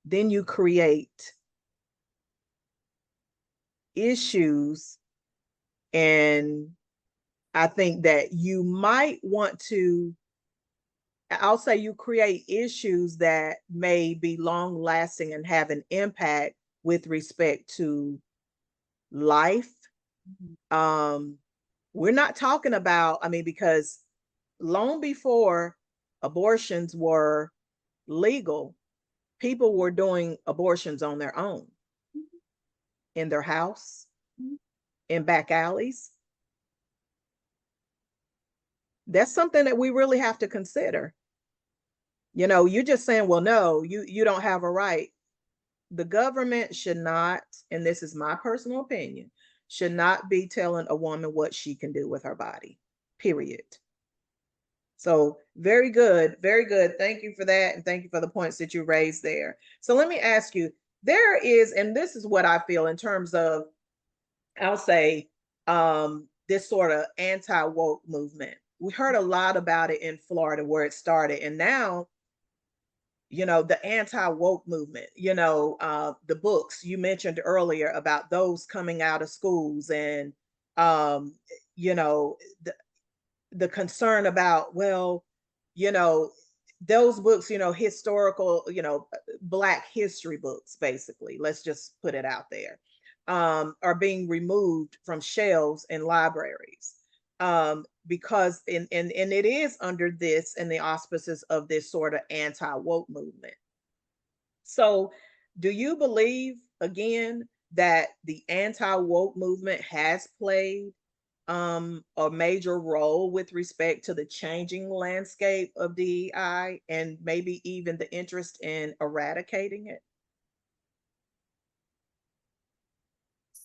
then you create issues. And I think that you might want to, I'll say you create issues that may be long lasting and have an impact with respect to life. We're not talking about, because long before abortions were legal, people were doing abortions on their own, in their house, in back alleys. That's something that we really have to consider. You're just saying, well, no, you don't have a right. the government should not, and this is my personal opinion, should not be telling a woman what she can do with her body, period. So very good, very good. Thank you for that. And thank you for the points that you raised there. So let me ask you, there is, and this is what I feel in terms of, I'll say, this sort of anti-woke movement. We heard a lot about it in Florida where it started. And now, the anti-woke movement, the books you mentioned earlier about those coming out of schools, and um, you know, the concern about, well, you know, those books, historical, Black history books, basically, let's just put it out there, are being removed from shelves in libraries, because and it is under this and the auspices of this sort of anti-woke movement. So, do you believe, again, that the anti-woke movement has played a major role with respect to the changing landscape of DEI and maybe even the interest in eradicating it?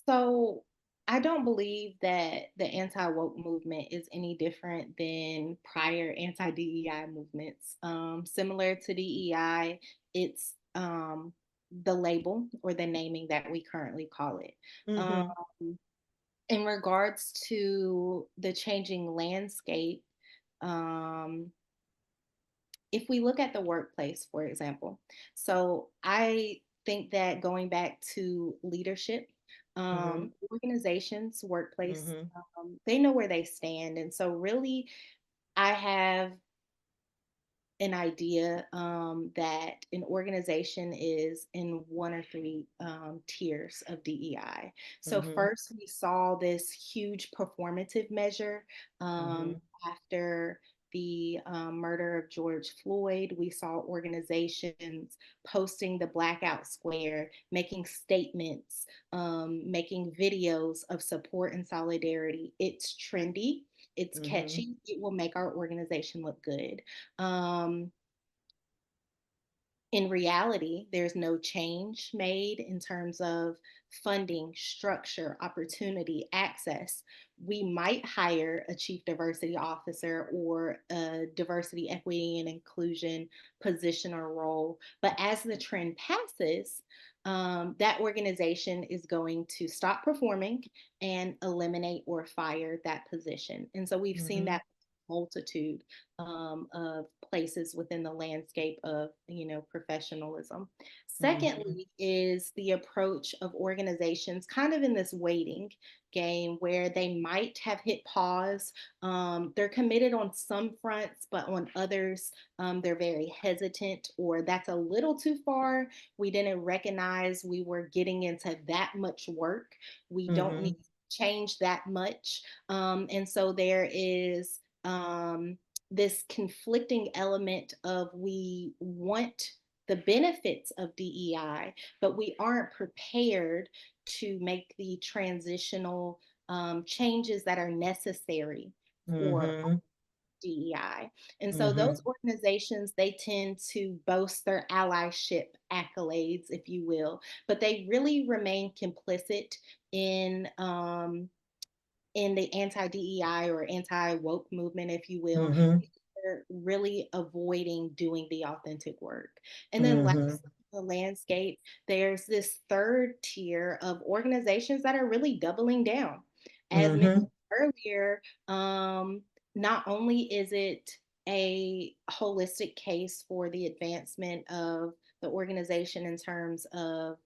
So I don't believe that the anti-woke movement is any different than prior anti-DEI movements. Similar to DEI, it's the label or the naming that we currently call it. Um,
Mm-hmm.
in regards to the changing landscape, um, if we look at the workplace, for example, so I think that going back to leadership,
Mm-hmm.
organizations, workplace,
Mm-hmm.
they know where they stand. And so, really, I have an idea that an organization is in one or three tiers of DEI. So,
Mm-hmm.
first, we saw this huge performative measure
Mm-hmm.
after the murder of George Floyd. We saw organizations posting the blackout square, making statements, making videos of support and solidarity. It's trendy, it's
Mm-hmm.
catchy, it will make our organization look good. Um, in reality, there's no change made in terms of funding, structure, opportunity, access. We might hire a chief diversity officer or a diversity, equity, and inclusion position or role. But as the trend passes, that organization is going to stop performing and eliminate or fire that position. And so we've seen
Mm-hmm.
that multitude of places within the landscape of professionalism.
Mm-hmm.
Secondly is the approach of organizations kind of in this waiting game where they might have hit pause. They're committed on some fronts, but on others they're very hesitant, or that's a little too far. We didn't recognize we were getting into that much work. We don't need
Mm-hmm.
to change that much. And so there is this conflicting element of we want the benefits of DEI, but we aren't prepared to make the transitional changes that are necessary for
Mm-hmm.
DEI. And so
Mm-hmm.
those organizations, they tend to boast their allyship accolades, if you will, but they really remain complicit in the anti-DEI or anti-woke movement, if you will.
Mm-hmm.
They're really avoiding doing the authentic work. And then
Mm-hmm.
lastly, the landscape, there's this third tier of organizations that are really doubling down. As mentioned
Mm-hmm.
earlier, not only is it a holistic case for the advancement of the organization in terms of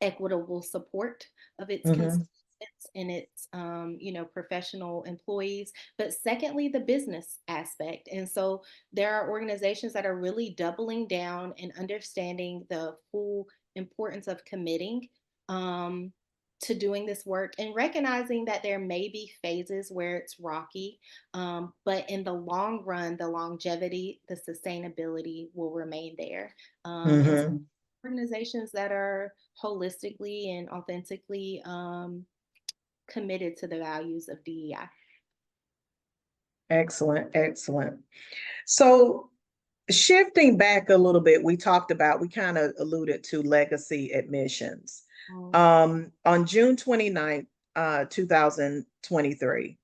equitable support of its
Mm-hmm.
constituents and its professional employees, but secondly the business aspect. And so there are organizations that are really doubling down and understanding the full importance of committing to doing this work and recognizing that there may be phases where it's rocky, but in the long run, the longevity, the sustainability will remain there. And so
Mm-hmm.
organizations that are holistically and authentically committed to the values of DEI.
Excellent, excellent. So Shifting back a little bit, we kind of alluded to legacy admissions.
Mm.
On June 29th, 2023,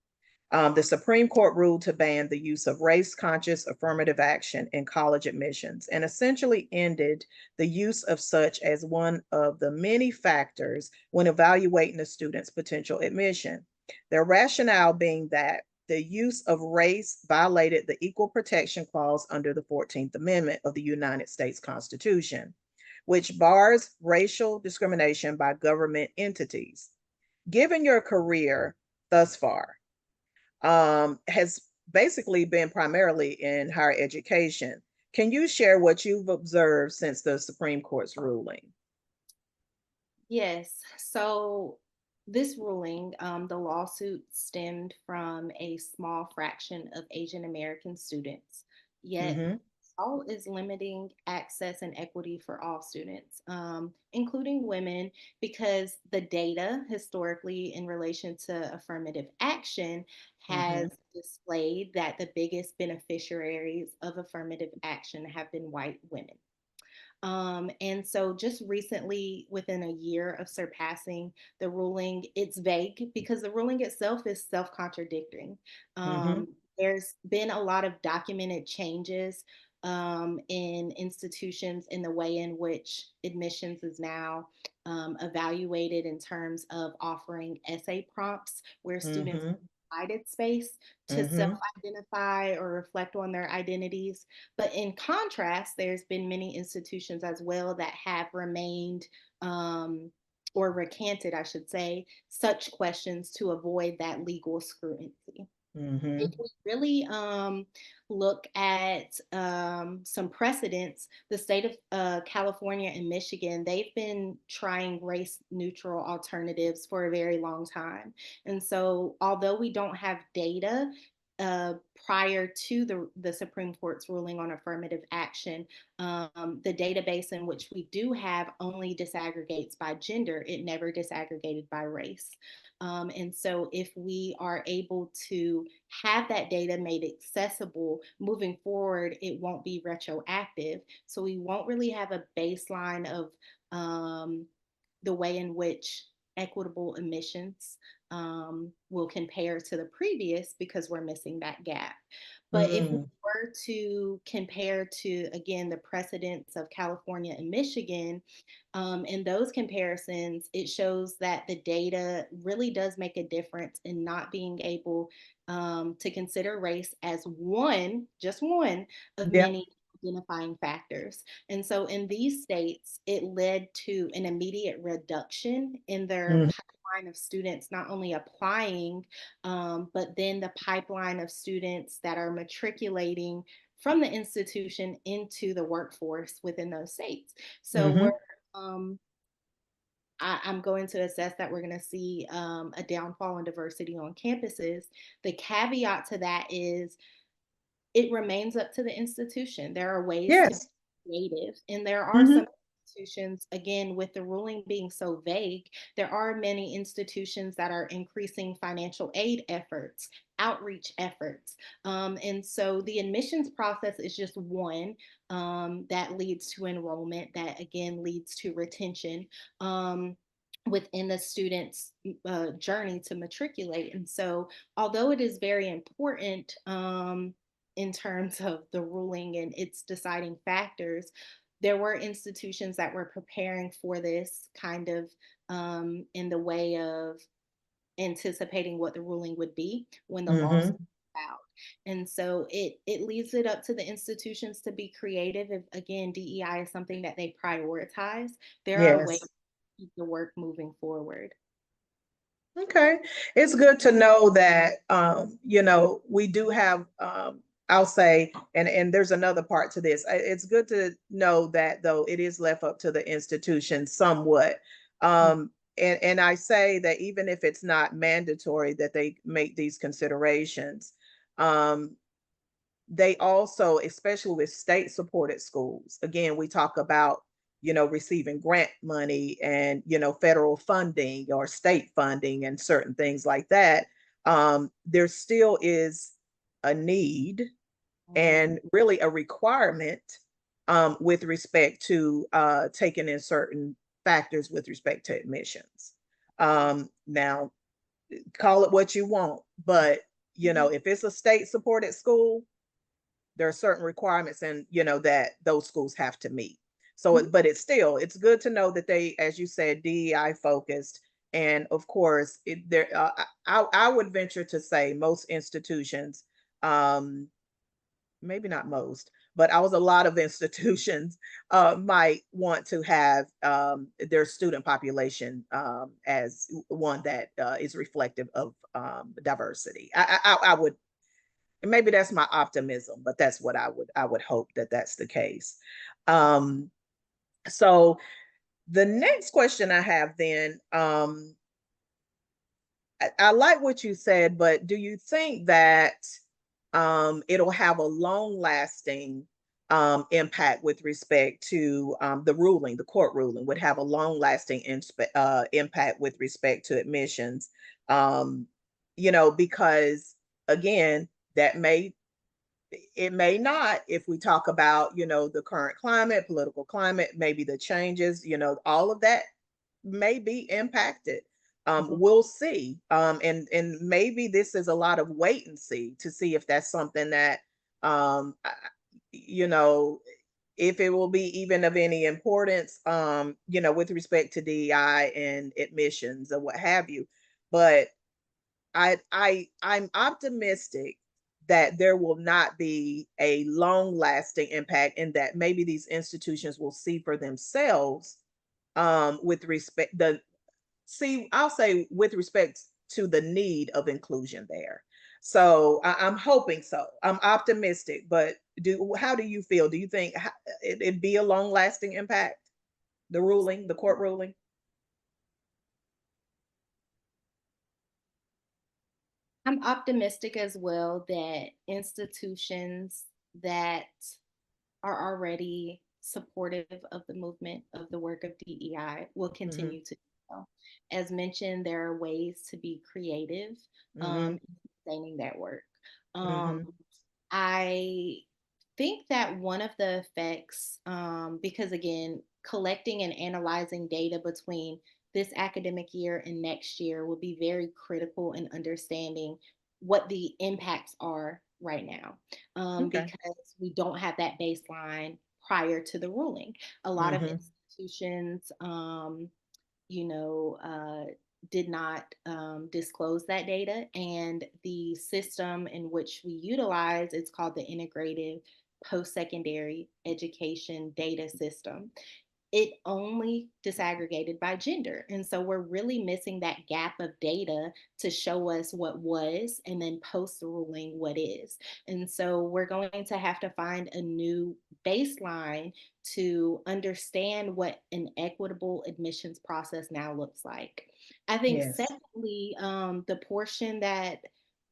the Supreme Court ruled to ban the use of race-conscious affirmative action in college admissions and essentially ended the use of such as one of the many factors when evaluating a student's potential admission. Their rationale being that the use of race violated the Equal Protection Clause under the 14th Amendment of the United States Constitution, which bars racial discrimination by government entities. Given your career thus far, has basically been primarily in higher education. Can you share what you've observed since the Supreme Court's ruling?
Yes. So this ruling, the lawsuit stemmed from a small fraction of Asian American students, yet
Mm-hmm.
all is limiting access and equity for all students, including women, because the data historically in relation to affirmative action
Mm-hmm.
has displayed that the biggest beneficiaries of affirmative action have been white women. And so just recently, within a year of surpassing the ruling, it's vague because the ruling itself is self-contradicting.
Mm-hmm.
There's been a lot of documented changes in institutions in the way in which admissions is now evaluated in terms of offering essay prompts where students
Mm-hmm.
provided space to
Mm-hmm.
self-identify or reflect on their identities. But in contrast, there's been many institutions as well that have remained or recanted, I should say, such questions to avoid that legal scrutiny. If
Mm-hmm.
we really look at some precedents, the state of California and Michigan, they've been trying race neutral alternatives for a very long time. And so, although we don't have data uh, prior to the Supreme Court's ruling on affirmative action, the database in which we do have only disaggregates by gender, it never disaggregated by race. And so, if we are able to have that data made accessible moving forward, it won't be retroactive. So, we won't really have a baseline of the way in which equitable admissions will compare to the previous because we're missing that gap. But if we
Mm-hmm.
were to compare to, again, the precedents of California and Michigan, in those comparisons, it shows that the data really does make a difference in not being able to consider race as one, just one of
Yep.
many identifying factors. And so in these states, it led to an immediate reduction in their
Mm-hmm.
pipeline of students not only applying, but then the pipeline of students that are matriculating from the institution into the workforce within those states. So we're
Mm-hmm.
um, I'm going to assess that we're going to see a downfall in diversity on campuses. The caveat to that is it remains up to the institution. There are ways to be
Yes.
creative, and there are
Mm-hmm.
some institutions, again, with the ruling being so vague, there are many institutions that are increasing financial aid efforts, outreach efforts. And so the admissions process is just one that leads to enrollment, that again leads to retention. Within the student's journey to matriculate. And so, although it is very important in terms of the ruling and its deciding factors, there were institutions that were preparing for this kind of in the way of anticipating what the ruling would be when the lawsuit
Mm-hmm.
was out. And so it leaves it up to the institutions to be creative. If again, DEI is something that they prioritize, there are ways
Yes.
to keep the work moving forward.
Okay. It's good to know that we do have I'll say, and there's another part to this. It's good to know that though it is left up to the institution somewhat. And I say that even if it's not mandatory that they make these considerations, um, they also, especially with state supported schools, again, we talk about, receiving grant money and, federal funding or state funding and certain things like that. There still is a need and really a requirement with respect to taking in certain factors with respect to admissions. Now, call it what you want, but
Mhm.
if it's a state supported school, there are certain requirements and that those schools have to meet. So
Mhm.
but it's good to know that they, as you said, DEI focused. And of course I would venture to say most institutions, um maybe not most, but I was a lot of institutions might want to have their student population as one that is reflective of diversity. I would, and maybe that's my optimism, but that's what I would hope that that's the case. Um, so the next question I have then, I like what you said, but do you think that it'll have a long lasting impact with respect to the ruling, the court ruling would have a long lasting impact with respect to admissions? Um, because again, that may it may not if we talk about the current climate, political climate, maybe the changes, all of that may be impacted.
Mhm.
We'll see. And maybe this is a lot of wait and see to see if that's something that you know if it will be even of any importance, with respect to DEI and admissions or what have you. But I'm optimistic that there will not be a long lasting impact and that maybe these institutions will see for themselves with respect the see I'll say with respect to the need of inclusion there. So I'm hoping so. I'm optimistic, but do how do you feel? Do you think it'd be a long lasting impact? The court ruling?
I'm optimistic as well that institutions that are already supportive of the movement of the work of DEI will
Hmm.
continue to do so. As mentioned, there are ways to be creative
Hmm.
in sustaining that work. Um,
Hmm.
I think that one of the effects, because again, collecting and analyzing data between this academic year and next year will be very critical in understanding what the impacts are right now,
Okay.
because we don't have that baseline prior to the ruling. A lot of
Hmm.
institutions, you know, did not disclose that data. And the system in which we utilize, it's called the Integrated Post-Secondary Education Data System. It only disaggregated by gender. And so we're really missing that gap of data to show us what was and then post the ruling what is. And so we're going to have to find a new baseline to understand what an equitable admissions process now looks like. I think,
Yes.
secondly, the portion that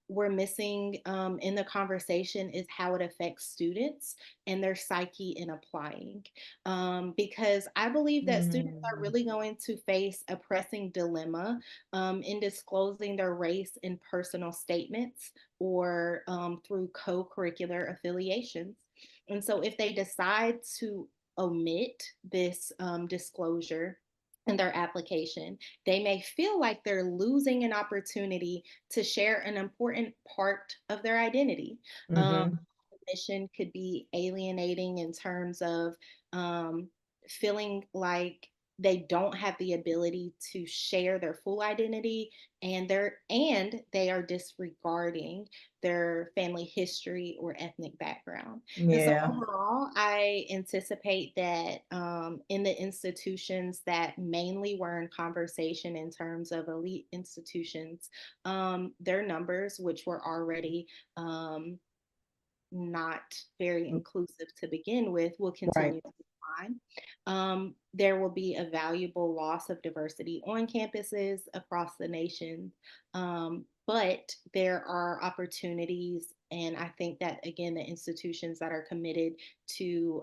we're missing in the conversation is how it affects students and their psyche in applying. Because I believe that students are
Mm.
really going to face a pressing dilemma in disclosing their race in personal statements or through co curricular affiliations. And so, if they decide to omit this disclosure in their application, they may feel like they're losing an opportunity to share an important part of their identity. Um,
Mhm.
Mission could be alienating in terms of um, feeling like they don't have the ability to share their full identity, and they are disregarding their family history or ethnic background. And so
Yeah.
overall, I anticipate that in the institutions that mainly were in conversation in terms of elite institutions, their numbers, which were already not very
Mm.
inclusive to begin with, will
Right.
continue to decline. There will be a valuable loss of diversity on campuses across the nation. But there are opportunities, and I think that, again, the institutions that are committed to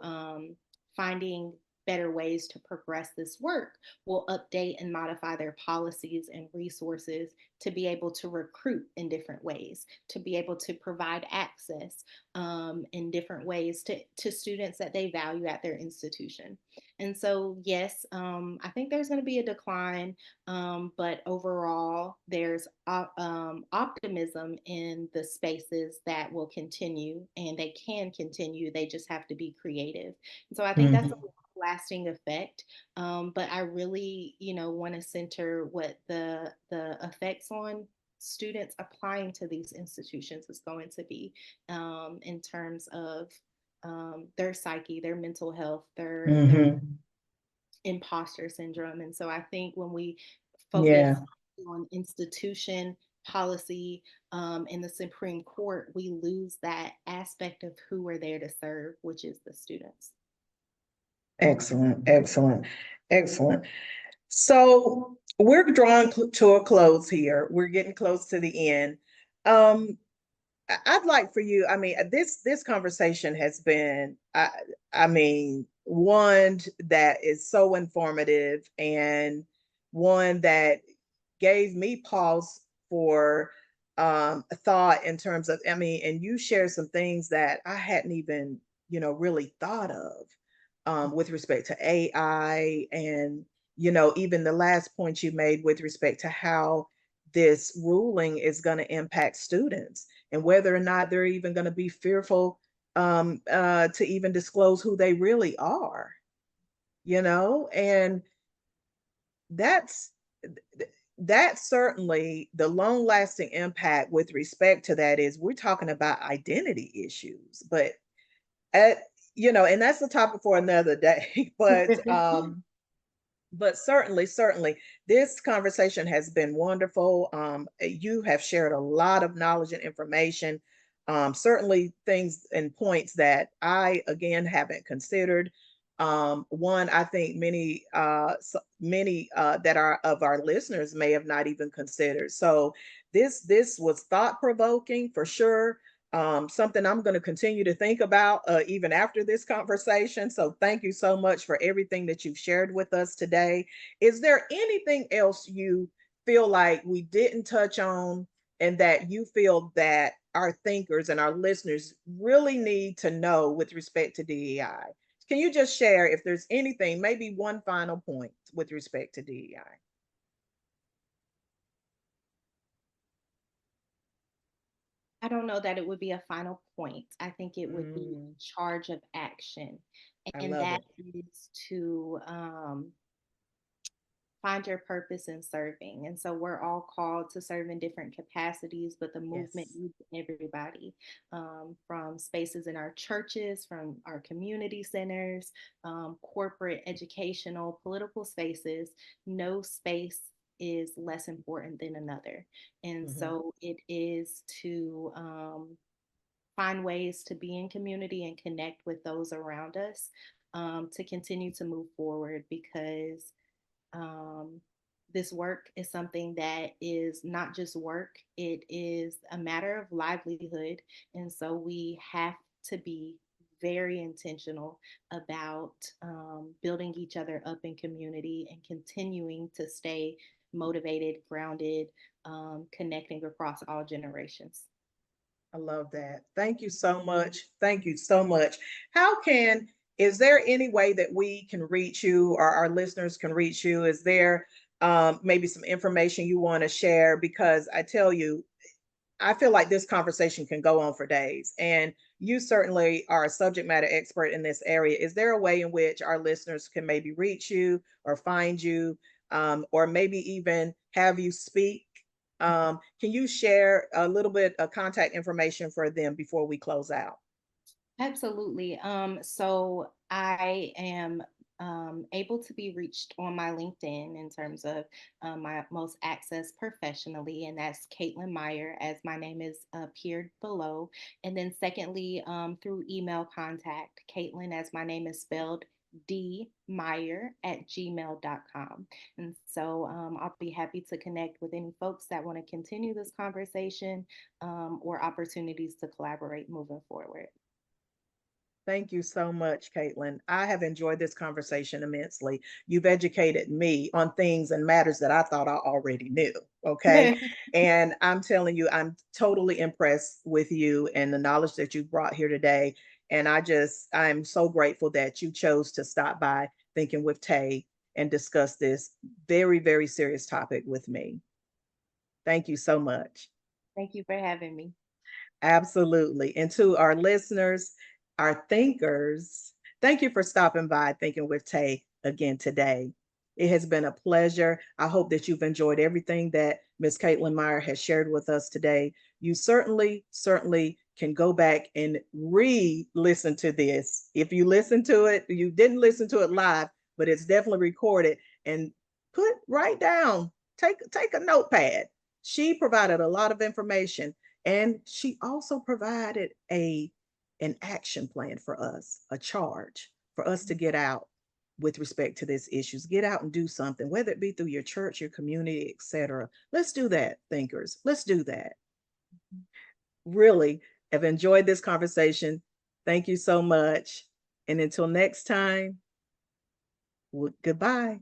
finding better ways to progress this work will update and modify their policies and resources to be able to recruit in different ways, to be able to provide access in different ways to students that they value at their institution. And so, yes, I think there's going to be a decline, but overall, there's optimism in the spaces that will continue, and they can continue. They just have to be creative. And so I think that's a lasting effect. But I really, want to center what the effects on students applying to these institutions is going to be, in terms of their psyche, their mental health, their imposter syndrome. And so I think when we focus on institution policy in the Supreme Court, we lose that aspect of who we're there to serve, which is the students.
Excellent, excellent, excellent. So we're drawing to a close here. We're getting close to the end. I'd like for you, this conversation has been, one that is so informative, and one that gave me pause for thought in terms of, and you shared some things that I hadn't even, really thought of with respect to AI, and, even the last point you made with respect to how this ruling is going to impact students, and whether or not they're even going to be fearful to even disclose who they really are, and that's that's certainly the long lasting impact with respect to that. Is we're talking about identity issues, but at, and that's the topic for another day. But certainly, this conversation has been wonderful. You have shared a lot of knowledge and information, certainly things and points that I, again, haven't considered. One, I think many that are of our listeners may have not even considered. So this was thought provoking for sure. Something I'm going to continue to think about even after this conversation. So thank you so much for everything that you've shared with us today. Is there anything else you feel like we didn't touch on, and that you feel that our thinkers and our listeners really need to know with respect to DEI? Can you just share if there's anything, maybe one final point with respect to DEI?
I don't know that it would be a final point. I think it would be charge of action.
I
And
love
that
it.
is to find your purpose in serving. And so we're all called to serve in different capacities, but the movement
Yes.
needs everybody, from spaces in our churches, from our community centers, corporate, educational, political spaces. No space is less important than another. And so it is to find ways to be in community and connect with those around us, to continue to move forward, because this work is something that is not just work, it is a matter of livelihood. And so we have to be very intentional about building each other up in community and continuing to stay motivated, grounded, connecting across all generations.
I love that. Thank you so much. Thank you so much. Is there any way that we can reach you, or our listeners can reach you? Is there maybe some information you want to share? Because I tell you, I feel like this conversation can go on for days, and you certainly are a subject matter expert in this area. Is there a way in which our listeners can maybe reach you or find you, or maybe even have you speak? Can you share a little bit of contact information for them before we close out?
Absolutely. So I am able to be reached on my LinkedIn in terms of my most access professionally, and that's Caitlynn Myer, as my name is appeared below. And then secondly, through email contact, Caitlynn, as my name is spelled, dmeyer@gmail.com. And so I'll be happy to connect with any folks that want to continue this conversation, or opportunities to collaborate moving forward.
Thank you so much, Caitlin. I have enjoyed this conversation immensely. You've educated me on things and matters that I thought I already knew. Okay. And I'm telling you, I'm totally impressed with you and the knowledge that you brought here today. And I'm so grateful that you chose to stop by Thinking with Tay and discuss this very, very serious topic with me. Thank you so much.
Thank you for having me.
Absolutely. And to our listeners, our thinkers, thank you for stopping by Thinking with Tay again today. It has been a pleasure. I hope that you've enjoyed everything that Ms. Caitlynn Myer has shared with us today. You certainly can go back and re-listen to this. If you listen to it, you didn't listen to it live, but it's definitely recorded, and write down, take a notepad. She provided a lot of information, and she also provided an action plan for us, a charge for us to get out with respect to these issues. Get out and do something, whether it be through your church, your community, etc. Let's do that, thinkers. Let's do that. Really have enjoyed this conversation. Thank you so much. And until next time, goodbye.